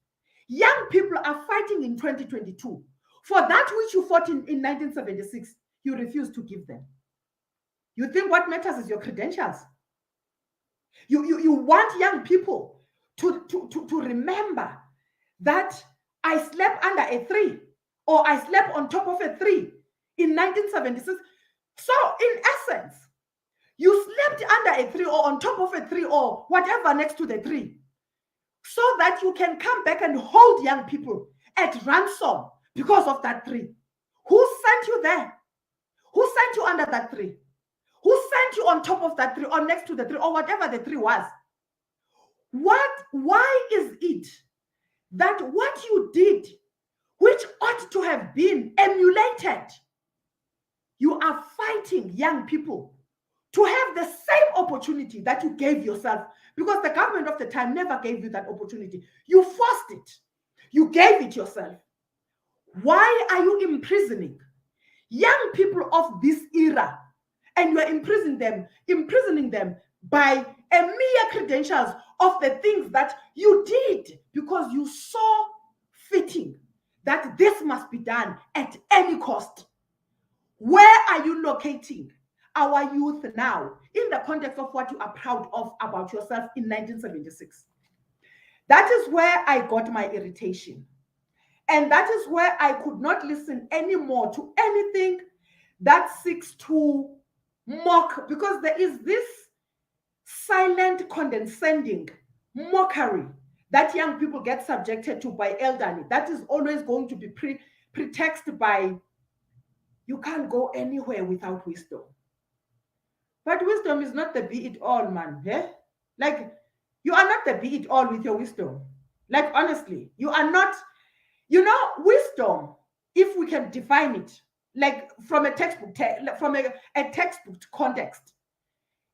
D: Young people are fighting in 2022 for that which you fought in 1976. You refuse to give them. You think what matters is your credentials. You want young people to remember that I slept under a 3, or I slept on top of a 3 in 1976. So in essence, you slept under a 3 or on top of a 3 or whatever next to the 3, so that you can come back and hold young people at ransom because of that 3. Who sent you there? Who sent you under that 3? Who sent you on top of that tree or next to the tree or whatever the tree was? Why is it that what you did, which ought to have been emulated, you are fighting young people to have the same opportunity that you gave yourself? Because the government of the time never gave you that opportunity. You forced it. You gave it yourself. Why are you imprisoning young people of this era? And you are imprisoning them by a mere credentials of the things that you did because you saw fitting that this must be done at any cost. Where are you locating our youth now in the context of what you are proud of about yourself in 1976? That is where I got my irritation. And that is where I could not listen anymore to anything that seeks to mock, because there is this silent condescending mockery that young people get subjected to by elderly. That is always going to be pretexted by, you can't go anywhere without wisdom. But wisdom is not the be-it-all, man. Yeah? Like, you are not the be-it-all with your wisdom. Like, honestly, you are not. You know, wisdom, if we can define it, like from a textbook, from a textbook context,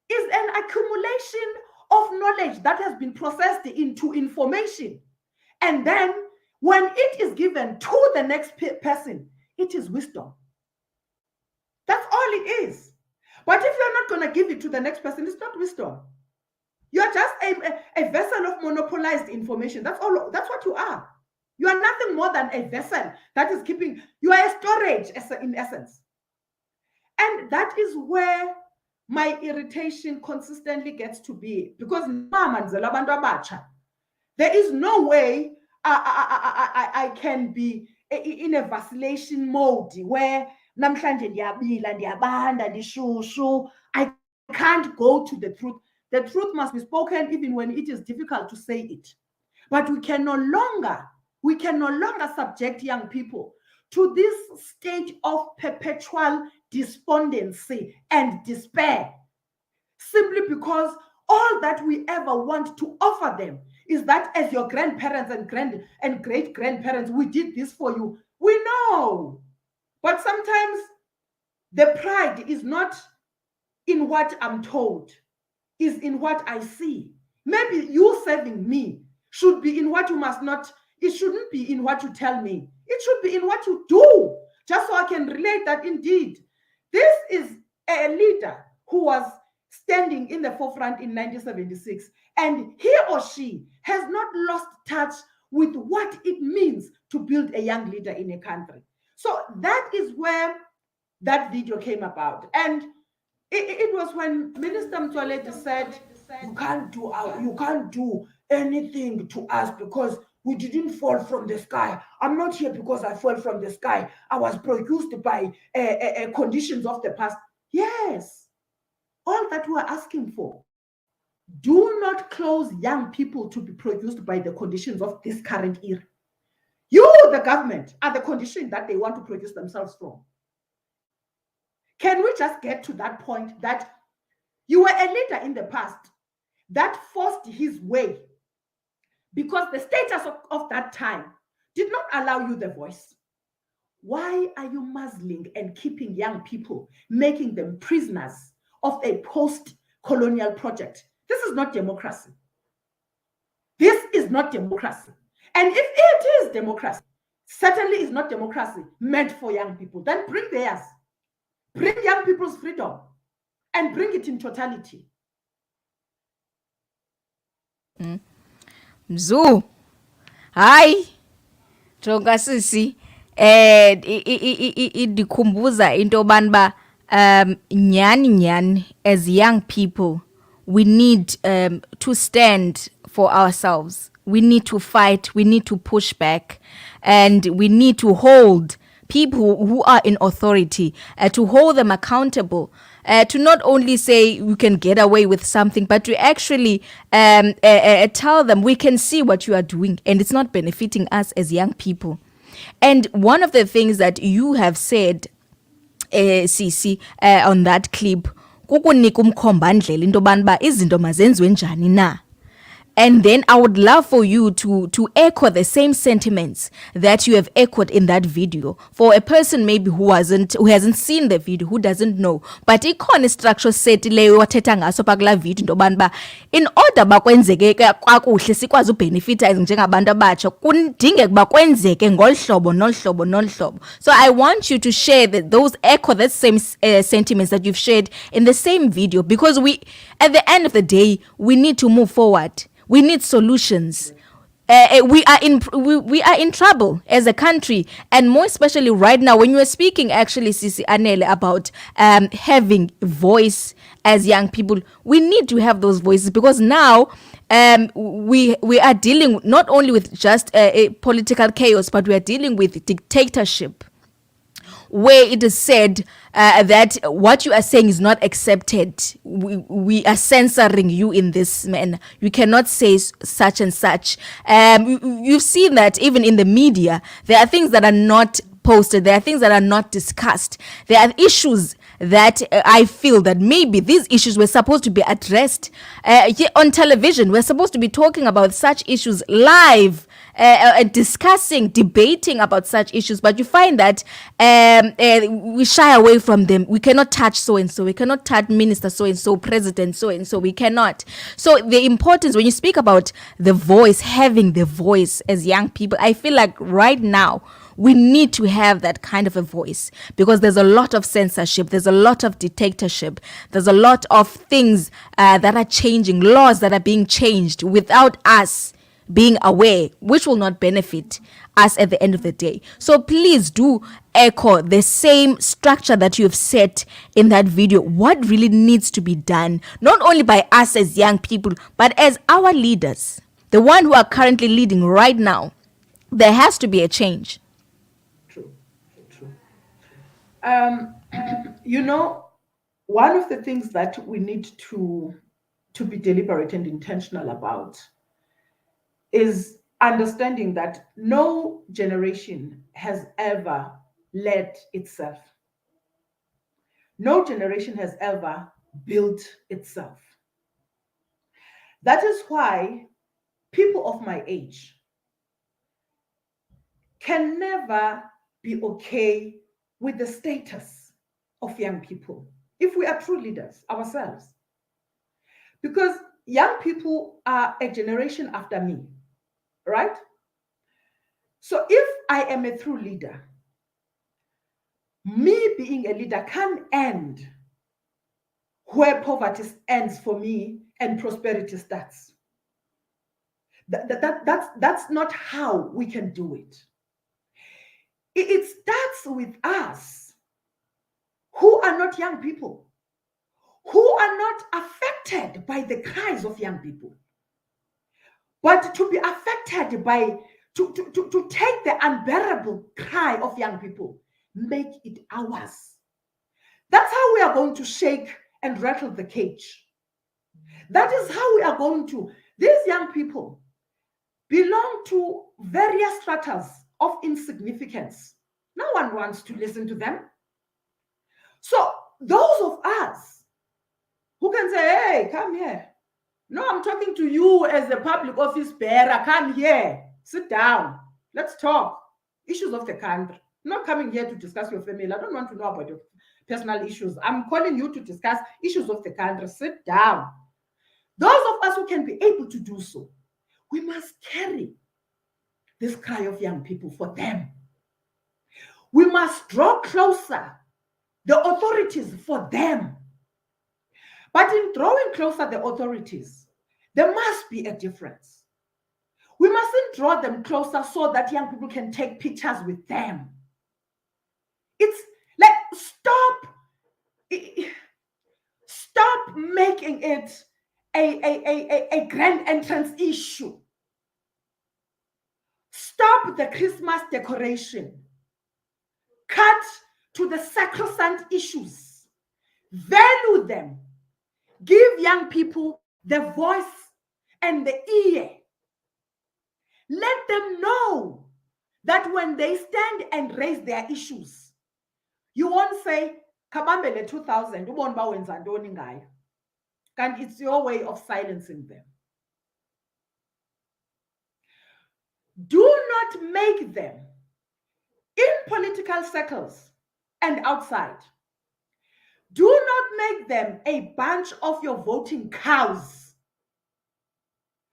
D: is an accumulation of knowledge that has been processed into information. And then when it is given to the next person, it is wisdom. That's all it is. But if you're not going to give it to the next person, it's not wisdom. You're just a vessel of monopolized information. That's all. That's what you are. You are nothing more than a vessel that is keeping, you are a storage in essence. And that is where my irritation consistently gets to be, because there is no way I can be in a vacillation mode where I can't go to the truth. The truth must be spoken even when it is difficult to say it. But we can no longer subject young people to this state of perpetual despondency and despair, simply because all that we ever want to offer them is that as your grandparents and great-grandparents, we did this for you. We know. But sometimes the pride is not in what I'm told, is in what I see. Maybe you serving me should be in what you must not. It shouldn't be in what you tell me. It should be in what you do, just so I can relate that indeed this is a leader who was standing in the forefront in 1976, and he or she has not lost touch with what it means to build a young leader in a country. So that is where that video came about. And it was when Minister Mtsoaledi said, you can't do anything to us because we didn't fall from the sky. I'm not here because I fell from the sky. I was produced by conditions of the past. Yes, all that we're asking for. Do not close young people to be produced by the conditions of this current era. You, the government, are the condition that they want to produce themselves from. Can we just get to that point that you were a leader in the past that forced his way because the status of that time did not allow you the voice? Why are you muzzling and keeping young people, making them prisoners of a post-colonial project? This is not democracy. This is not democracy. And if it is democracy, certainly is not democracy meant for young people. Then bring theirs. Bring young people's freedom and bring it in totality.
B: Mzu, hayi, jonga sisi, idikhumbuza into yobana nyani as young people, we need to stand for ourselves. We need to fight, we need to push back, and we need to hold people who are in authority, to hold them accountable, to not only say we can get away with something, but to actually tell them we can see what you are doing and it's not benefiting us as young people. And one of the things that you have said, Sisi, on that clip kukunika umkhombandlela into yobana uba izinto mazenziwe njani na. And then I would love for you to echo the same sentiments that you have echoed in that video. For a person maybe who hasn't seen the video, who doesn't know, but ikhona structure set leyo wathetha ngaso pakula video into yobana uba in order bakwenzeke kakuhle sikwazi ubenefita njengabantu abatsha kudingeka ukuba kwenzeke ngolu hlobo nolu hlobo nolu hlobo. So I want you to share echo that same sentiments that you've shared in the same video, because at the end of the day we need to move forward. We need solutions. We are in trouble as a country, and more especially right now when you are speaking, actually, Sisi Anele, about having voice as young people. We need to have those voices, because now we are dealing not only with just a political chaos, but we are dealing with dictatorship, where it is said that what you are saying is not accepted. We are censoring you in this manner. You cannot say such and such. You've seen that even in the media, there are things that are not posted. There are things that are not discussed. There are issues that I feel that maybe these issues were supposed to be addressed on television. We're supposed to be talking about such issues live, discussing, debating about such issues, but you find that we shy away from them. We cannot touch so and so. We cannot touch minister so and so, president so and so. We cannot. So the importance, when you speak about the voice, having the voice as young people, I feel like right now we need to have that kind of a voice, because there's a lot of censorship, there's a lot of dictatorship, there's a lot of things that are changing, laws that are being changed without us being aware, which will not benefit us at the end of the day. So please do echo the same structure that you have set in that video. What really needs to be done, not only by us as young people, but as our leaders, the one who are currently leading right now. There has to be a change.
D: True. One of the things that we need to be deliberate and intentional about is understanding that no generation has ever led itself. No generation has ever built itself. That is why people of my age can never be okay with the status of young people if we are true leaders ourselves. Because young people are a generation after me, right? So if I am a true leader, me being a leader can end where poverty ends for me and prosperity starts. That's not how we can do it. It starts with us who are not young people, who are not affected by the cries of young people, but to be affected by, to take the unbearable cry of young people, make it ours. That's how we are going to shake and rattle the cage. That is how we are going to, these young people belong to various stratas of insignificance. No one wants to listen to them. So those of us who can say, hey, come here. No, I'm talking to you as a public office bearer. Come here, sit down. Let's talk. Issues of the country. I'm not coming here to discuss your family. I don't want to know about your personal issues. I'm calling you to discuss issues of the country. Sit down. Those of us who can be able to do so, we must carry this cry of young people for them. We must draw closer the authorities for them. But in drawing closer the authorities, there must be a difference. We mustn't draw them closer so that young people can take pictures with them. It's like, stop making it a grand entrance issue. Stop the Christmas decoration. Cut to the sacrosanct issues. Value them. Give young people the voice and the ear. Let them know that when they stand and raise their issues, you won't say, Khabambe le 2000 ubone uba wenza ntoni ngayo. Kanti it's your way of silencing them. Do not make them, in political circles and outside, do not make them a bunch of your voting cows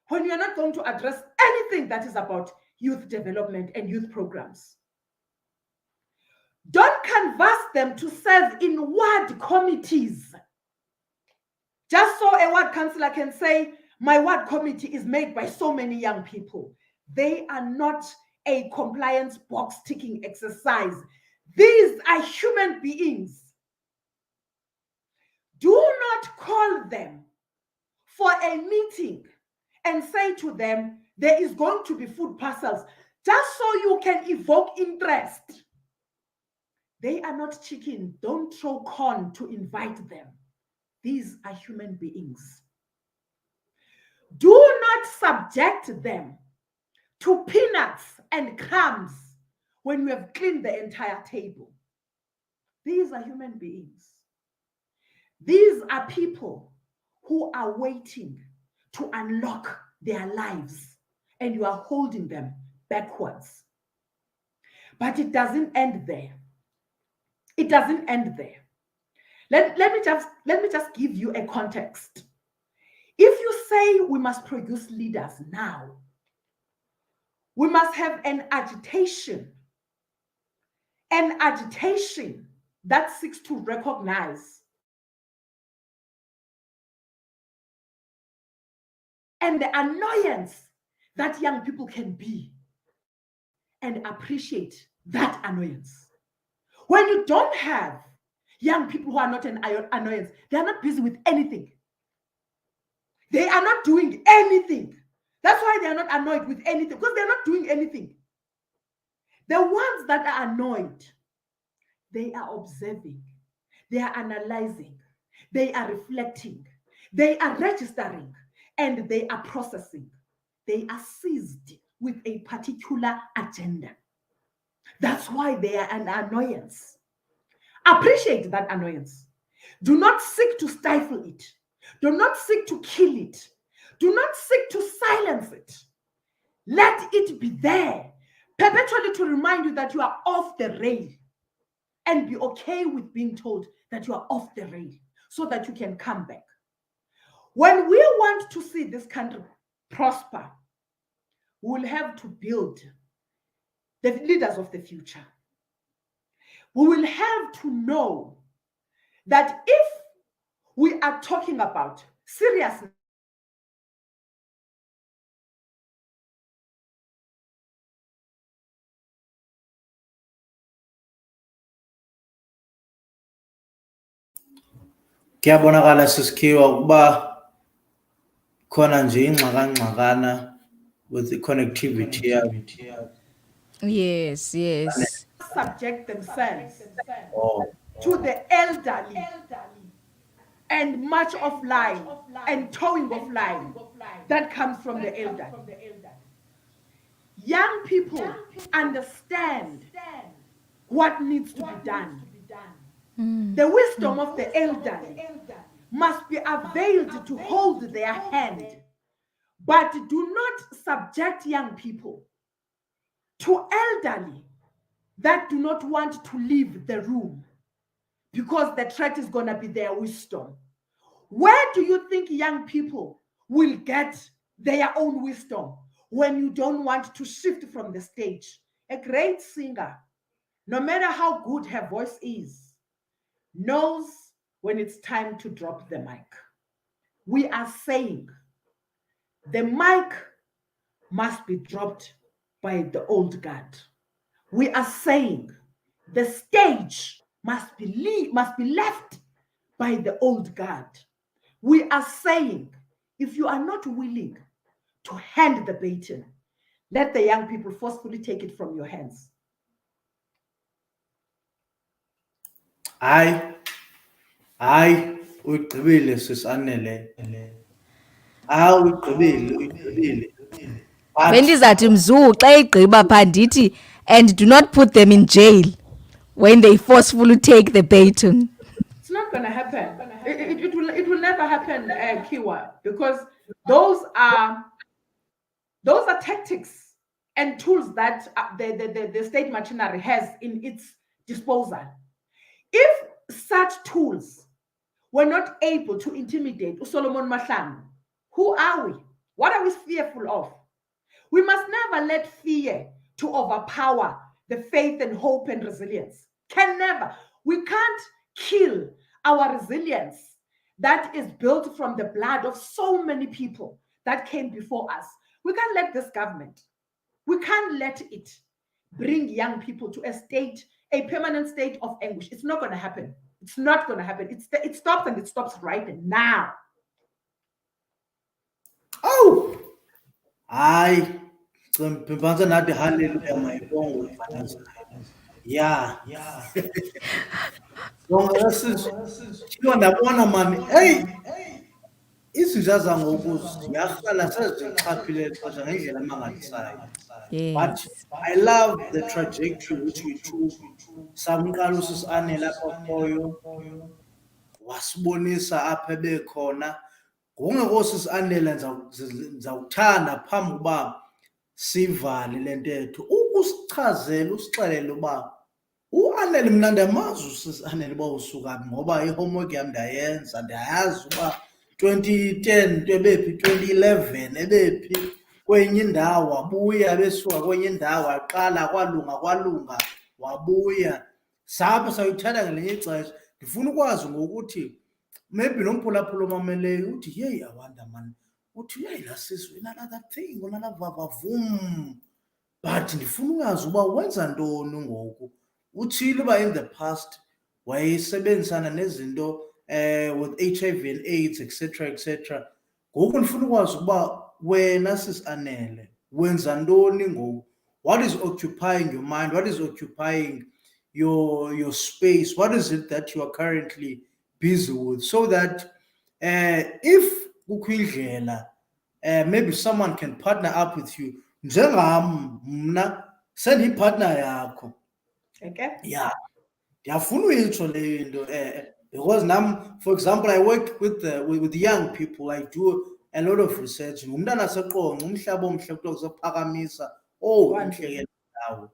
D: when you're not going to address anything that is about youth development and youth programs. Don't canvass them to serve in ward committees. Just so a ward councillor can say, my ward committee is made by so many young people. They are not a compliance box ticking exercise. These are human beings. Do not call them for a meeting and say to them, there is going to be food parcels, just so you can evoke interest. They are not chicken. Don't throw corn to invite them. These are human beings. Do not subject them to peanuts and crumbs when you have cleaned the entire table. These are human beings. These are people who are waiting to unlock their lives, and you are holding them backwards. But it doesn't end there. It doesn't end there. Let me just give you a context. If you say we must produce leaders now, we must have an agitation that seeks to recognize and the annoyance that young people can be and appreciate that annoyance. When you don't have young people who are not an annoyance, they are not busy with anything. They are not doing anything. That's why they are not annoyed with anything, because they're not doing anything. The ones that are annoyed, they are observing, they are analyzing, they are reflecting, they are registering, and they are processing. They are seized with a particular agenda. That's why they are an annoyance. Appreciate that annoyance. Do not seek to stifle it. Do not seek to kill it. Do not seek to silence it. Let it be there, perpetually to remind you that you are off the rail, and be okay with being told that you are off the rail so that you can come back. When we want to see this country prosper, we will have to build the leaders of the future. We will have to know that if we are talking about seriousness,
C: Kuyabonakala sisikhiwa ukuba khona nje ingxakangxakana with the connectivity yakho.
B: Yes.
D: subject themselves
C: Oh.
D: to the elderly and much of line and towing of line that comes from the elderly. Young people understand what needs to be done. The wisdom of the elderly must be availed to hold their hand, but do not subject young people to elderly that do not want to leave the room because the threat is going to be their wisdom. Where do you think young people will get their own wisdom when you don't want to shift from the stage? A great singer, no matter how good her voice is, knows when it's time to drop the mic. We are saying the mic must be dropped by the old guard. We are saying the stage must be left by the old guard. We are saying if you are not willing to hand the baton, let the young people forcefully take it from your hands.
C: Hayi uyigqibile sisanele. Uyigqibile.
B: Bendizathi Mzuu xa igqiba pha ndithi, and do not put them in jail when they forcefully take the baton.
D: not going to happen. It will never happen, Kiwa, because those are tactics and tools that the state machinery has in its disposal. If such tools were not able to intimidate Solomon Mahlangu, who are we? What are we fearful of? We must never let fear to overpower the faith and hope and resilience. Can never. We can't kill our resilience that is built from the blood of so many people that came before us. We can't let this government, we can't let it bring young people to a permanent state of anguish. It's not going to happen. It's not going to happen. It stops, and it stops right now.
C: Oh, hayi, phantse nathi hallelujah mayibongwe mfana. Yeah. Wonga sisho ndabona mani. Hey, izinja zangoku ziyahlala sezixhaphile xesha ngendlela amangalisayo. But
B: Yes.
C: I love the trajectory which we took. Samqala usisi Anele apha khoyo wasibonisa apha ebekhona. Ngokungekho sisi Anele ndizawuthanda phambi kokuba sivale le ntetho ukusichazela usixelele uba uAnele mna ndiyamazi usisi Anele uba usuka phi ngoba i-homework yam ndayenza ndiyayazi uba 2010 nto ebephi 2011 ebephi kwenye indawo wabuya ebesuka kwenye indawo waqala kwalunga wabuya sapho sayithatha ngelinye ixesha. Ndifuna ukwazi ngokuthi maybe nomphulaphula omameleyo uthi yeyi awanda mani uthi yeyi laa sisi inanother thing unanavava vum, but ndifuna uyazi uba wenza ntoni ngoku. Utshile uba in the past wayesebenzisana nezinto with HIV and AIDS etc. Ngoku ndifuna ukwazi ukuba wena sisi Anele wenza ntoni ngoku. What is occupying your mind? What is occupying your space? What is it that you are currently busy with, so that if kukho indlela maybe someone can partner up with you. Njengam mna sendiyipartner yakho.
D: Okay.
C: Yeah, ndiyafuna uyitsho le nto because nam, for example, I work with young people. I do a lot of research. Ngumntana seqonce umhlaba omhle kuthiwa kuzophakamisa. Oh, intle ke ndawo.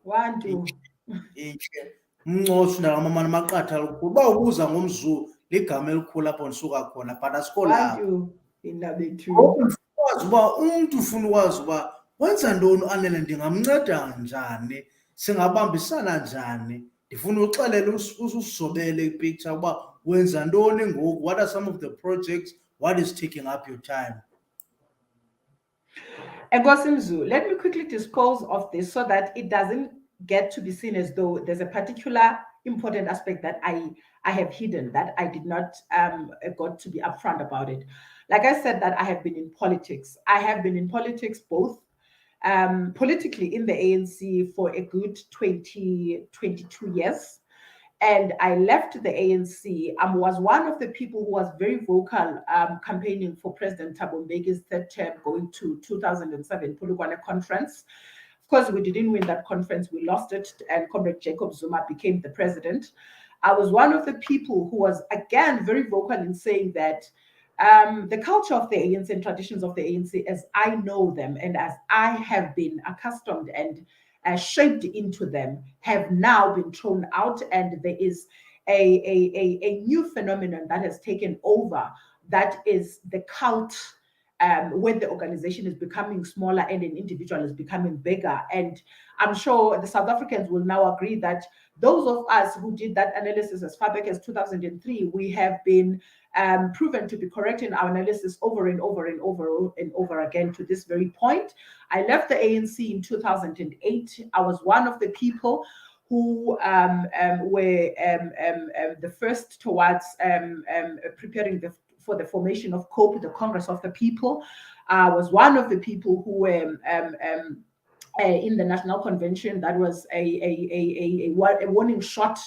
C: Intle. Umncosho ndakamamana amaqatha lukhulu. Uba ubuza ngomZulu ligama elikhulu apho ndisuka khona, but asikho lapho. Ukwazi uba umntu ufuna ukwazi uba wenza ntoni uAnele, ndingamnceda njani, singabambisana njani. Ndifuna uxelele usizobele ipicture uba wenza ntoni ngoku. What are some of the projects? What is taking up your time?
D: Egosimzu, let me quickly dispose of this so that it doesn't get to be seen as though there's a particular important aspect that I have hidden, that I did not got to be upfront about it. Like I said, that I have been in politics. I have been in politics both politically in the ANC for a good 22 years. And I left the ANC. I was one of the people who was very vocal campaigning for President Thabo Mbeki's third term, going to 2007 Polokwane conference. Of course, we didn't win that conference. We lost it, and Comrade Jacob Zuma became the president. I was one of the people who was, again, very vocal in saying that the culture of the ANC and traditions of the ANC, as I know them and as I have been accustomed and shaped into them, have now been thrown out, and there is a new phenomenon that has taken over, that is the cult, where the organization is becoming smaller and an individual is becoming bigger. And I'm sure the South Africans will now agree that those of us who did that analysis as far back as 2003, we have been proven to be correct in our analysis over and over again to this very point. I left the ANC in 2008. I was one of the people who were the first towards preparing for the formation of COPE, the Congress of the People. I was one of the people who were in the National Convention. That was a warning shot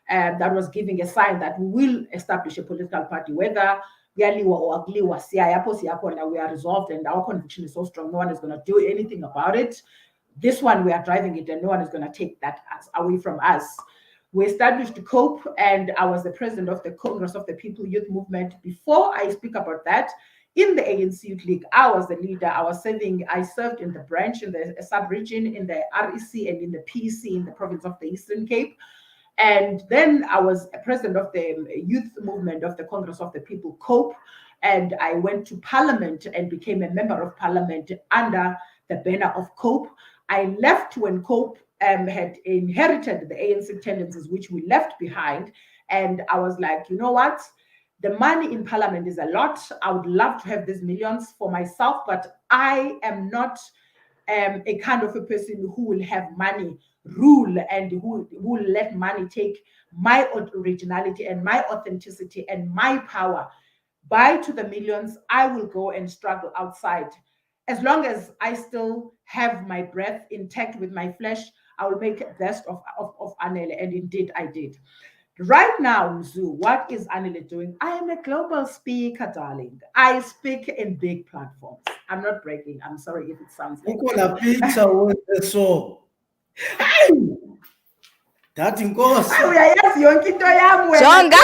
D: that was giving a sign that we will establish a political party, whether kuyaliwa or akuliwa, we are resolved, and our conviction is so strong, no one is going to do anything about it. This one, we are driving it, and no one is going to take that away from us. We established COPE, and I was the president of the Congress of the People Youth Movement. Before I speak about that, in the ANC Youth League, I was the leader. I served in the branch, in the sub-region, in the REC, and in the PEC in the province of the Eastern Cape. And then I was president of the youth movement of the Congress of the People, COPE, and I went to Parliament and became a member of Parliament under the banner of COPE. I left when COPE had inherited the ANC tendencies, which we left behind. And I was like, you know what? The money in Parliament is a lot. I would love to have these millions for myself, but I am not a kind of a person who will have money rule and who will let money take my originality and my authenticity and my power. Buy to the millions, I will go and struggle outside. As long as I still have my breath intact with my flesh, I will make the best of Anele. And indeed, I did. Right now, Mzu, what is Anele doing? I am a global speaker, darling. I speak in big platforms. I'm not bragging. I'm sorry if it sounds like
C: Ukhona pizza wenze so. That inkosi.
D: uyayazi yonke into yami wena.
B: Jonga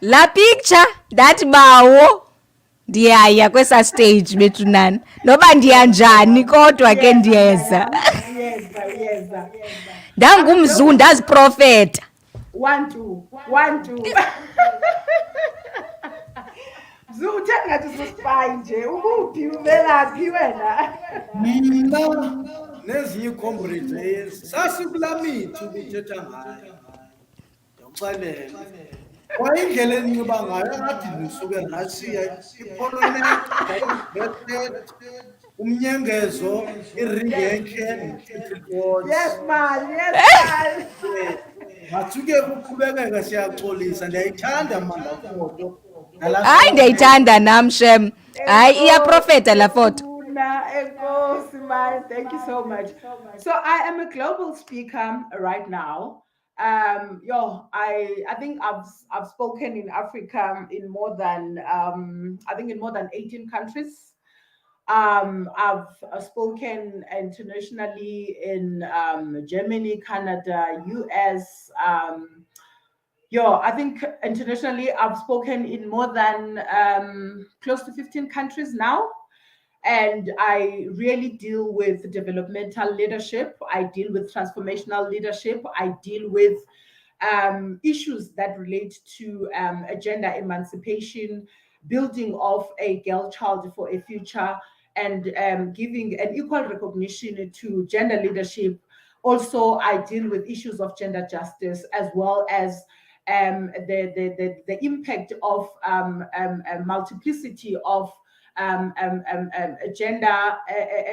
B: la picture that bawo ndiyaya kwesa stage bethu nani noba ndiyanjani kodwa ke ndiyeza
D: Yeza.
B: ndangumzungu ndaziprofeta
D: 1 2 Mzu utheni ngathi usisipayi nje ukuphi uvelaphi wena?
C: Mina nezinye ii-comrades eyenza sasikula mithi ubuthetha ngayo. Ndiyawuxelela. Kwa indlela eninxiba ngayo angathi ndisuke ndashiya ipolonet, umnyengezo, iringi entle,
D: Yes man.
C: masuke kuqhubekeka siyaxolisa ndiyayithanda mandafoto.
B: hayi ndiyayithanda nam shem hayi iyaprofeta la foto.
D: Thank you so much. So I am a global speaker right now. I think I've spoken in Africa in more than 18 countries. I've spoken internationally in Germany, Canada, US. I think internationally I've spoken in more than close to 15 countries now. And I really deal with developmental leadership. I deal with transformational leadership. I deal with issues that relate to gender emancipation, building of a girl child for a future, and giving an equal recognition to gender leadership. Also, I deal with issues of gender justice as well as the impact of multiplicity of gender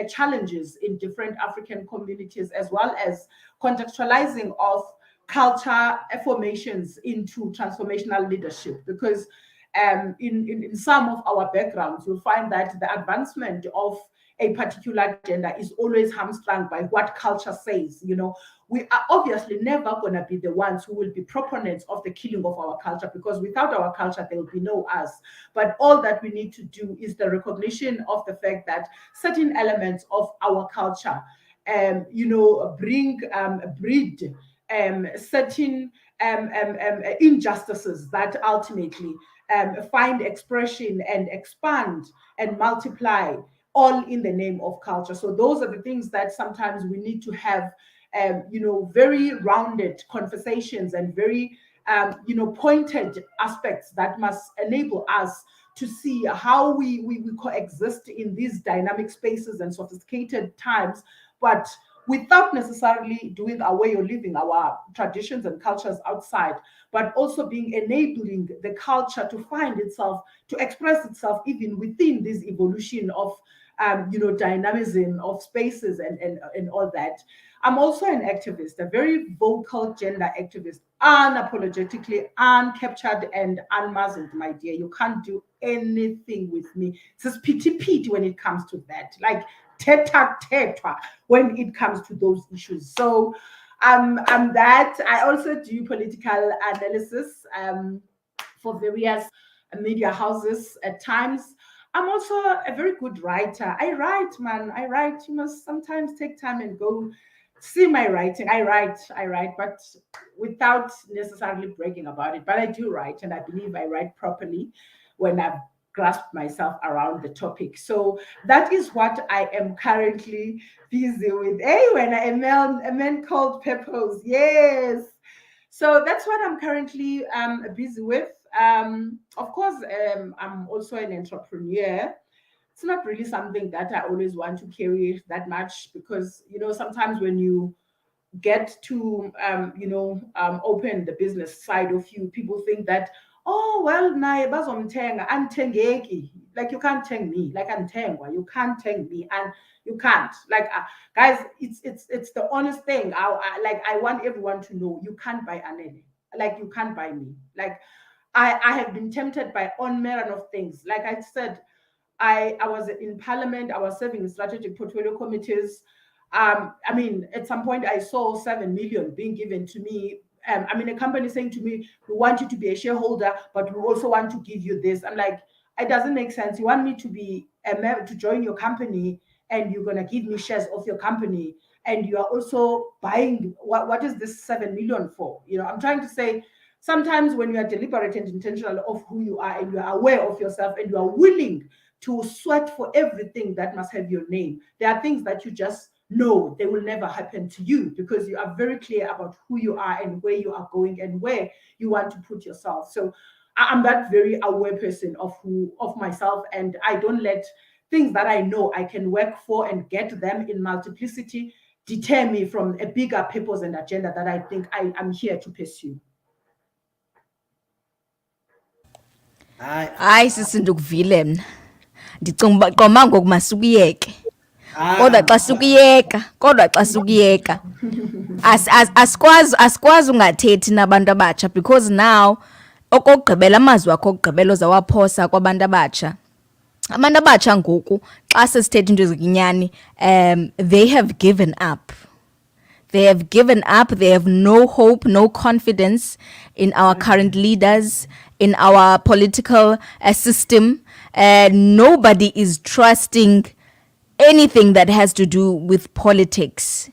D: challenges in different African communities, as well as contextualizing of culture formations into transformational leadership. Because in some of our backgrounds, you'll find that the advancement of a particular gender is always hamstrung by what culture says. We are obviously never going to be the ones who will be proponents of the killing of our culture, because without our culture, there will be no us. But all that we need to do is the recognition of the fact that certain elements of our culture, breed certain injustices that ultimately find expression and expand and multiply, all in the name of culture. So those are the things that sometimes we need to have, very rounded conversations and very, pointed aspects that must enable us to see how we coexist in these dynamic spaces and sophisticated times, but without necessarily doing away or leaving our traditions and cultures outside, but also being enabling the culture to find itself, to express itself even within this evolution of dynamism of spaces and all that. I'm also an activist, a very vocal gender activist, unapologetically uncaptured and unmuzzled, my dear. You can't do anything with me. It's just pity when it comes to that. Like teta when it comes to those issues. So I'm that. I also do political analysis for various media houses at times. I'm also a very good writer. I write, man. I write. You must sometimes take time and go see my writing. I write, but without necessarily bragging about it. But I do write, and I believe I write properly when I've grasped myself around the topic. So that is what I am currently busy with. Hey, when a man called Peppers, yes. So that's what I'm currently busy with. Of course, I'm also an entrepreneur. It's not really something that I always want to carry that much because, sometimes when you get to open the business side of you, people think that, oh well, naye bazomthenga andithengeki, like you can't thank me, like andithengwa, you can't thank me, and you can't, like, guys, it's the honest thing. I want everyone to know, you can't buy Anele, like you can't buy me. Like I have been tempted by all manner of things. Like I said, I was in parliament, I was serving in strategic portfolio committees. I mean, at some point I saw 7 million being given to me. A company saying to me, we want you to be a shareholder, but we also want to give you this. I'm like, it doesn't make sense. You want me to be to join your company, and you're gonna give me shares of your company, and you are also buying what is this 7 million for? I'm trying to say, sometimes when you are deliberate and intentional of who you are, and you are aware of yourself, and you are willing to sweat for everything that must have your name, there are things that you just know they will never happen to you because you are very clear about who you are and where you are going and where you want to put yourself. So I'm that very aware person of myself, and I don't let things that I know I can work for and get them in multiplicity deter me from a bigger purpose and agenda that I think I am here to pursue.
B: Hayi sisi ndikuvile mna. Ndicinga uba qoma ngoku masukuyeke. Kodwa xa sukuyeka asikwazi ungathethi nabantu abatsha, because now okokugqibela amazwi wakho okugqibela ozawaphosa kwabantu abatsha. Abantu abatsha ngoku xa sesithetha into eziyinyani, they have given up. They have given up. They have no hope, no confidence in our current leaders, in our political system. Nobody is trusting anything that has to do with politics.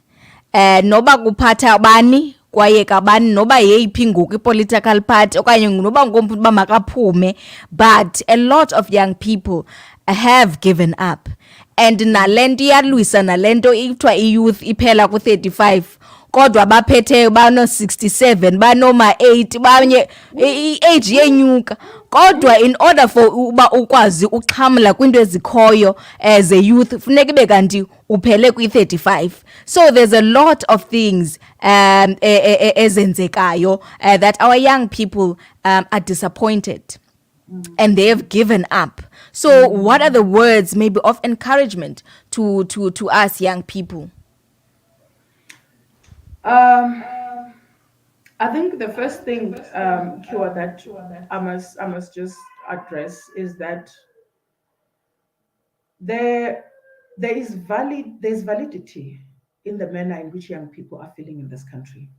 B: Noba kuphatha bani kwayeka bani, noba yeyiphi ngoku i-political party okanye noba ngomphi uba makaphume, but a lot of young people have given up. And nalento iyalwisa nalento ithiwa i-youth iphela ku-35, kodwa baphetheyo bano-67 banoma-8 banye i-age yenyuka. Kodwa in order for uba ukwazi uxhamla kwinto ezikhoyo as a youth funeka ibe kanti uphele kwi-35. So there's a lot of things ezenzekayo that our young people are disappointed. And they have given up. So what are the words maybe of encouragement to us young people?
D: I think the first thing, Kiwa, that I must just address is that there's validity in the manner in which young people are feeling in this country.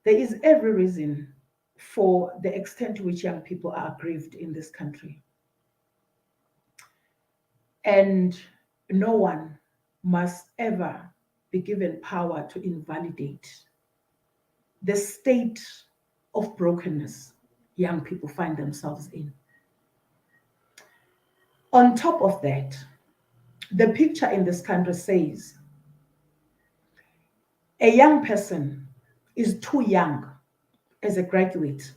D: There is every reason for the extent to which young people are aggrieved in this country. And no one must ever be given power to invalidate the state of brokenness young people find themselves in. On top of that, the picture in this country says a young person is too young as a graduate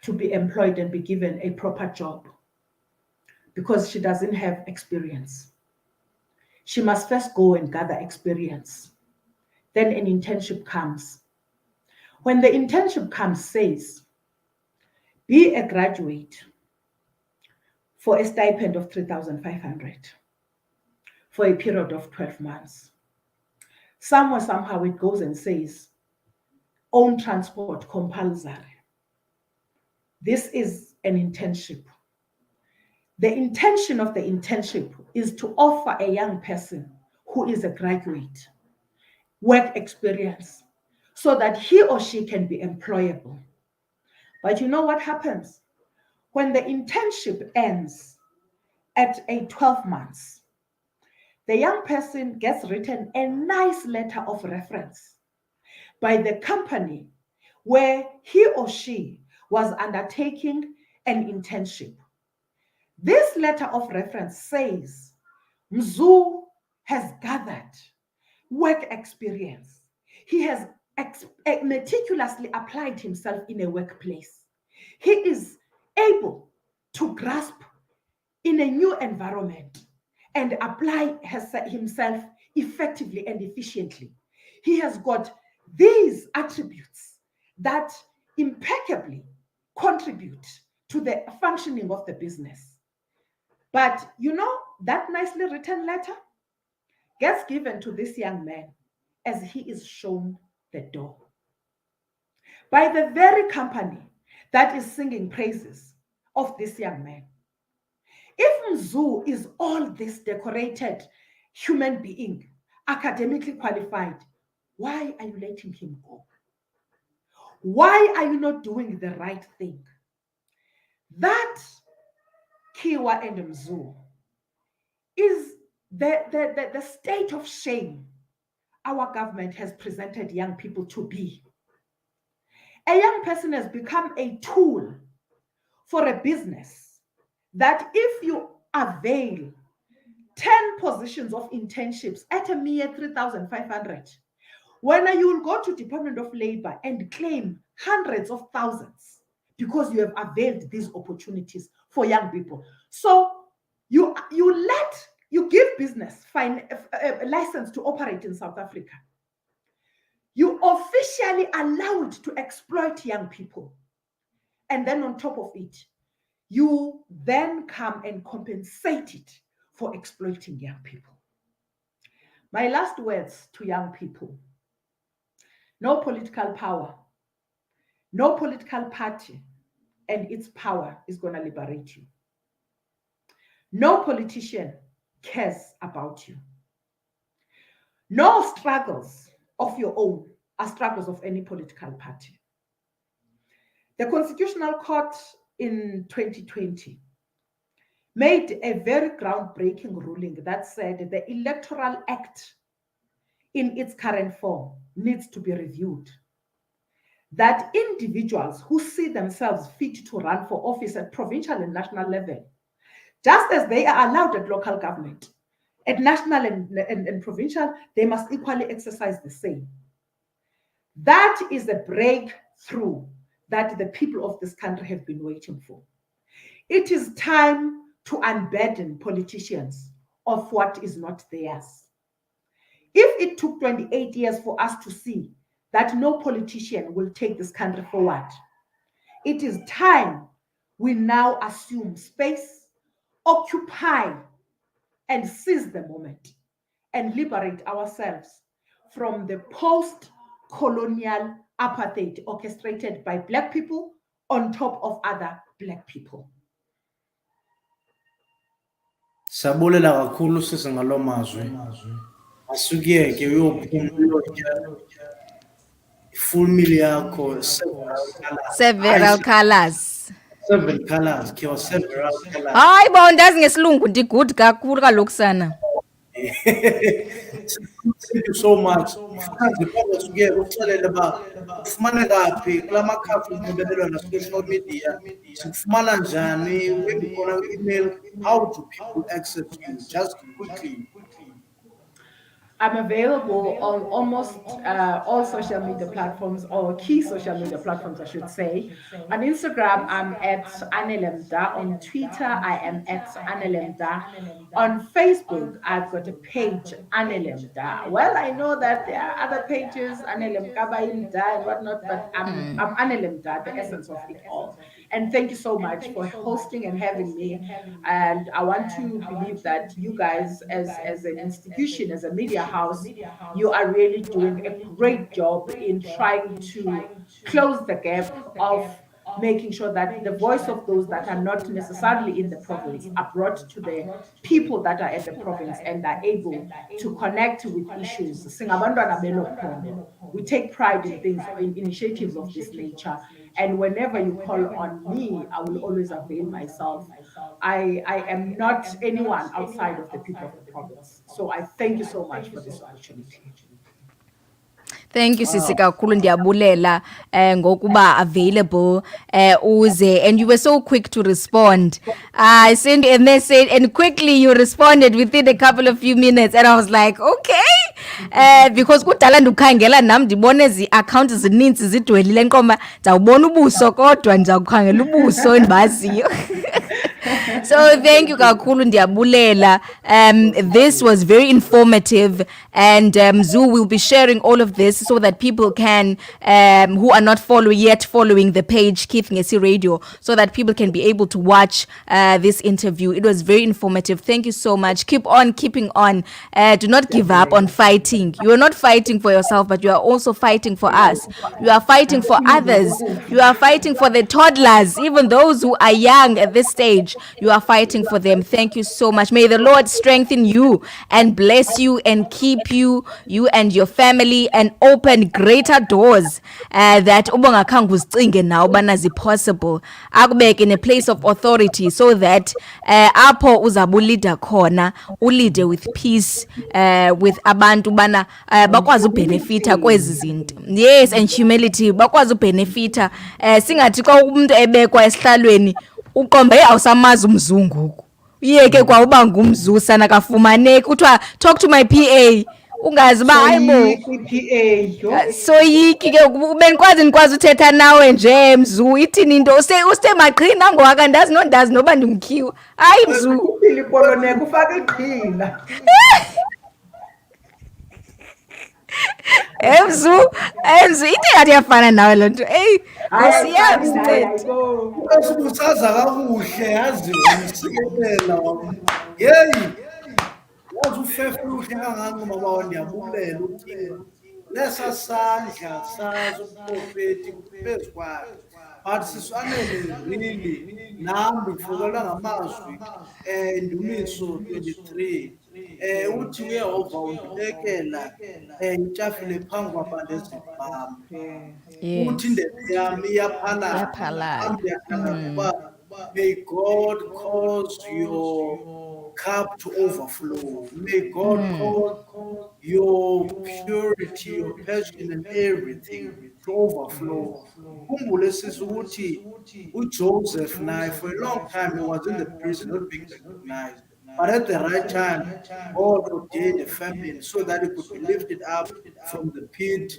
D: to be employed and be given a proper job because she doesn't have experience. She must first go and gather experience. Then an internship comes. When the internship comes, says, be a graduate for a stipend of 3,500 for a period of 12 months. Somewhere, somehow it goes and says, own transport compulsory. This is an internship. The intention of the internship is to offer a young person who is a graduate work experience so that he or she can be employable. But you know what happens? When the internship ends at a 12 months, the young person gets written a nice letter of reference by the company where he or she was undertaking an internship. This letter of reference says Mzu has gathered work experience. He has meticulously applied himself in a workplace. He is able to grasp in a new environment and apply himself effectively and efficiently. He has got these attributes that impeccably contribute to the functioning of the business. But that nicely written letter gets given to this young man as he is shown the door by the very company that is singing praises of this young man. If Mzu is all this decorated human being, academically qualified, why are you letting him go? Why are you not doing the right thing? That Kiwa and Mzu is the state of shame our government has presented young people to be. A young person has become a tool for a business that if you avail 10 positions of internships at a mere 3,500, when you will go to Department of Labor and claim hundreds of thousands because you have availed these opportunities for young people. So you give business a license to operate in South Africa. You officially allow it to exploit young people. And then on top of it, you then come and compensate it for exploiting young people. My last words to young people: no political power, no political party and its power is going to liberate you. No politician cares about you. No struggles of your own are struggles of any political party. The Constitutional Court in 2020 made a very groundbreaking ruling that said the Electoral Act in its current form needs to be reviewed. That individuals who see themselves fit to run for office at provincial and national level, just as they are allowed at local government, at national and provincial, they must equally exercise the same. That is a breakthrough that the people of this country have been waiting for. It is time to unburden politicians of what is not theirs. If it took 28 years for us to see that no politician will take this country forward, it is time we now assume space, occupy, and seize the moment and liberate ourselves from the post-colonial apartheid orchestrated by Black people on top of other Black people.
C: Sabulela kakhulu sisi ngaloo mazwi. Asukiyeke uyophumula full meal yakho
B: Several colors.
C: several colors khe several colors.
B: Hayi bo, ndazi ngesilungu ndi-good kakhulu kaloku sana.
C: Thank you so much. Mfanzi phambi usuke uxelele uba ufumaneka phi kula makhasi onxibelelwano social media, sikufumana njani, maybe khona email, how do people access you just quickly?
D: I'm available on almost all social media platforms, or key social media platforms, I should say. On Instagram, I'm at Anele Mda. On Twitter, I am at Anele Mda. On Facebook, I've got a page, Anele Mda. Well, I know that there are other pages, Anele Mda and whatnot, but I'm Anele Mda, the essence of it all. And thank you so much for hosting and having me. And I want to believe that you guys, as an institution, as a media house, you are really doing a great job in trying to close the gap of making sure that the voice of those that are not necessarily in the province are brought to the people that are at the province and are able to connect with issues. We take pride in things, in initiatives of this nature, And whenever you call on me, I will always avail myself. I am not anyone outside of the people of the province. So I thank you so much for this opportunity.
B: Thank you sisi kakhulu ndiyabulela ngokuba available uze, and you were so quick to respond. I sent a message and quickly you responded within a couple of few minutes, and I was like, okay, because kudala ndikhangela nam ndibone ezi accounts zininzi zidwelile nqoma ndawubona ubuso kodwa ndizawukhangela ubuso endibaziyo. So thank you kakhulu ndiyabulela. This was very informative, and Zoo will be sharing all of this so that people can who are not following the page Keith Ngesi Radio, so that people can be able to watch this interview. It was very informative. Thank you so much. Keep on keeping on. Do not give up on fighting. You are not fighting for yourself, but you are also fighting for us. You are fighting for others. You are fighting for the toddlers, even those who are young at this stage. You are fighting for them. Thank you so much. May the Lord strengthen you and bless you and keep you and your family, and open greater doors that ubongakhange uzicinge now bana possible. Akubeke in a place of authority, so that apho uzabe uleader khona ulead with peace, with abantu bana bakwazi ubenefita kwezi zinto. Yes, and humility, bakwazi ubenefita. Singathi xa umuntu ebekwa esihlalweni uqombe awusamazi umzungu, uyeke kwa uba ngumzusa nakafumaneki kuthiwa talk to my PA, ungazi ba hayibo soyiki ke nikwazi uthetha nawe nje Mzu, ithini into usite maqhina ngoka ndazi noba ndimkhiwa. Hayi Mzu,
D: ilipoloneka ufaka iqhina.
B: Mzu, into yathi yafana nawe loo nto. Siyamsinceda.
C: Usaza kakuhle yazi umsikelela yeyi yazi ufefuhle kangaka mama ndiyabulela uThixo lesa sandla sazi uprofeti kuphezu kwakhe. But siswanele really nami ngifukela ngamazwi Ndumiso 23 uthi uYehova undibekela itafile phambi kwabantu bami. Uthi indebe yami iyaphalala. May God cause your cup to overflow. May God cause your purity, your passion and everything to overflow. Khumbule sisi ukuthi uJoseph naye for a long time he was in the prison not being recognized. But at the right time, God ordained a famine so that he could be lifted up from the pit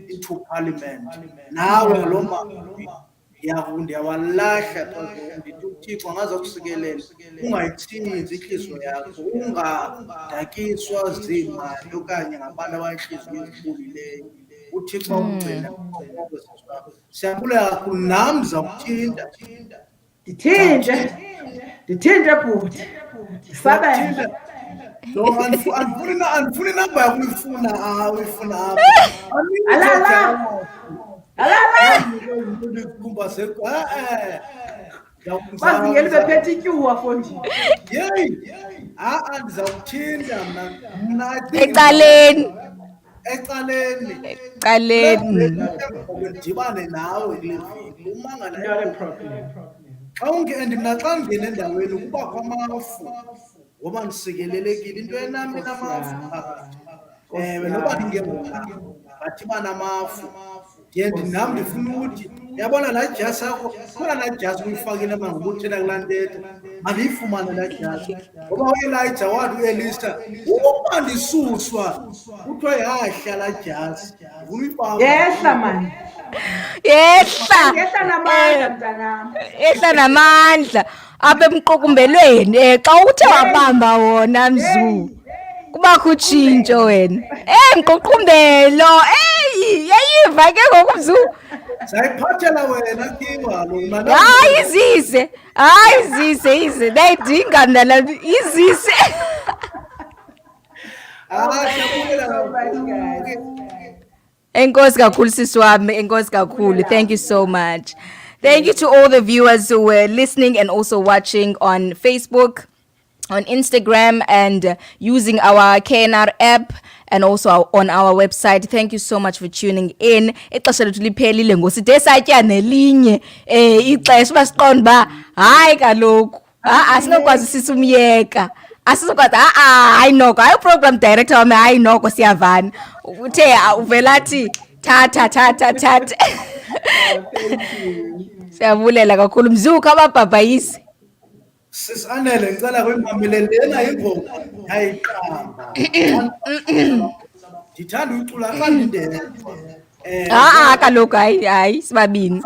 C: into parliament. Now, ndiyawalahla ndithi uThixo angazakusikelela ungayithinzi inhliziyo yakho, ungadakiswa zimali okanye ngabantu abanhliziyo ezibulileyo. uThixo ugcina siyabulela kakhulu. Nami zawuthinta
D: ndithinte bhuti sabela.
C: No, andifuni namba yakho uyifuna apha.
D: Bazingeli bephethe ityuwa fondini.
C: Yeyi, ndizawuthinta mna ecaleni ndibane nawe kule veki umangala. Xa ngena endaweni kubakho amafu ngoba ndisikelelekile, into enami enamafu phakathi. Noba ndingengokho bathi banamafu nam ndifuna ukuthi yabona laa jasi yakho khona laa jasi uyifakile mangoba uthela kulaa ntetha mandiyifumane laa jasi, ngoba uElijah wathi uElisa ukuba ndisuswa kuthiwa yahla laa jasi ndifuna uyibamba.
D: Yehla mani,
B: yehla
D: namandla mntanam,
B: yehla namandla apha emqukumbelweni. Xa uthe wabamba wona Mzu kubakho utshintsho wena. Mqukumbelo yayiva ke ngoku Mzu.
C: Sayiphathela wena kiwa lo.
B: Hayi izise nayidinga mna izise. Enkosi kakhulu sisi wami, enkosi kakhulu. Thank you so much. Thank you to all the viewers who were listening and also watching on Facebook, on Instagram, and using our KNR app. and also on our website. Thank you so much for tuning in. Ixesha lethu liphelile ngosithe satya nelinye ixesha basiqonda ba hayi kaloku asingakwazi sisumyeka asizokwazi hayi noko hayi program director wami hayi noko siyavana uthe uvelathi thatha
D: Thank you.
B: siyavulela kakhulu mzuka ababhabhayisi
C: Sis Anele ngicela kwimamele lena ingoma yayiqamba. Ndithanda ucula xa ndindedwa.
B: kaloku hayi sibabini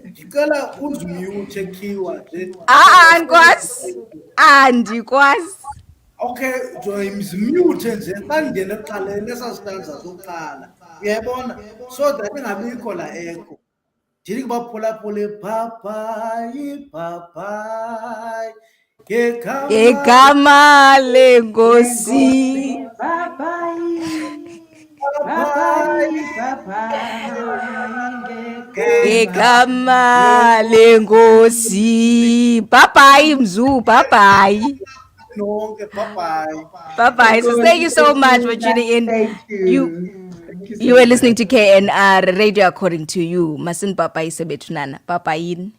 C: Ndicela uzimyuthe khiwa nje.
B: andikwazi
C: Okay, zimyuthe nje xa ndingena ekuqaleni esasitanza sokuqala. Uyayibona? So that ingabikho la echo. Ndithi kubaphulaphule papayi papayi
B: ngegama lenkosi
D: Bye bye.
B: ngegama lenkosi bye mzu bye
C: nonke papayi.
B: bye so thank you so much for tuning in.
D: Thank you.
B: You were listening to KNR Radio according to you. Masin papai sebethunana. Papayin.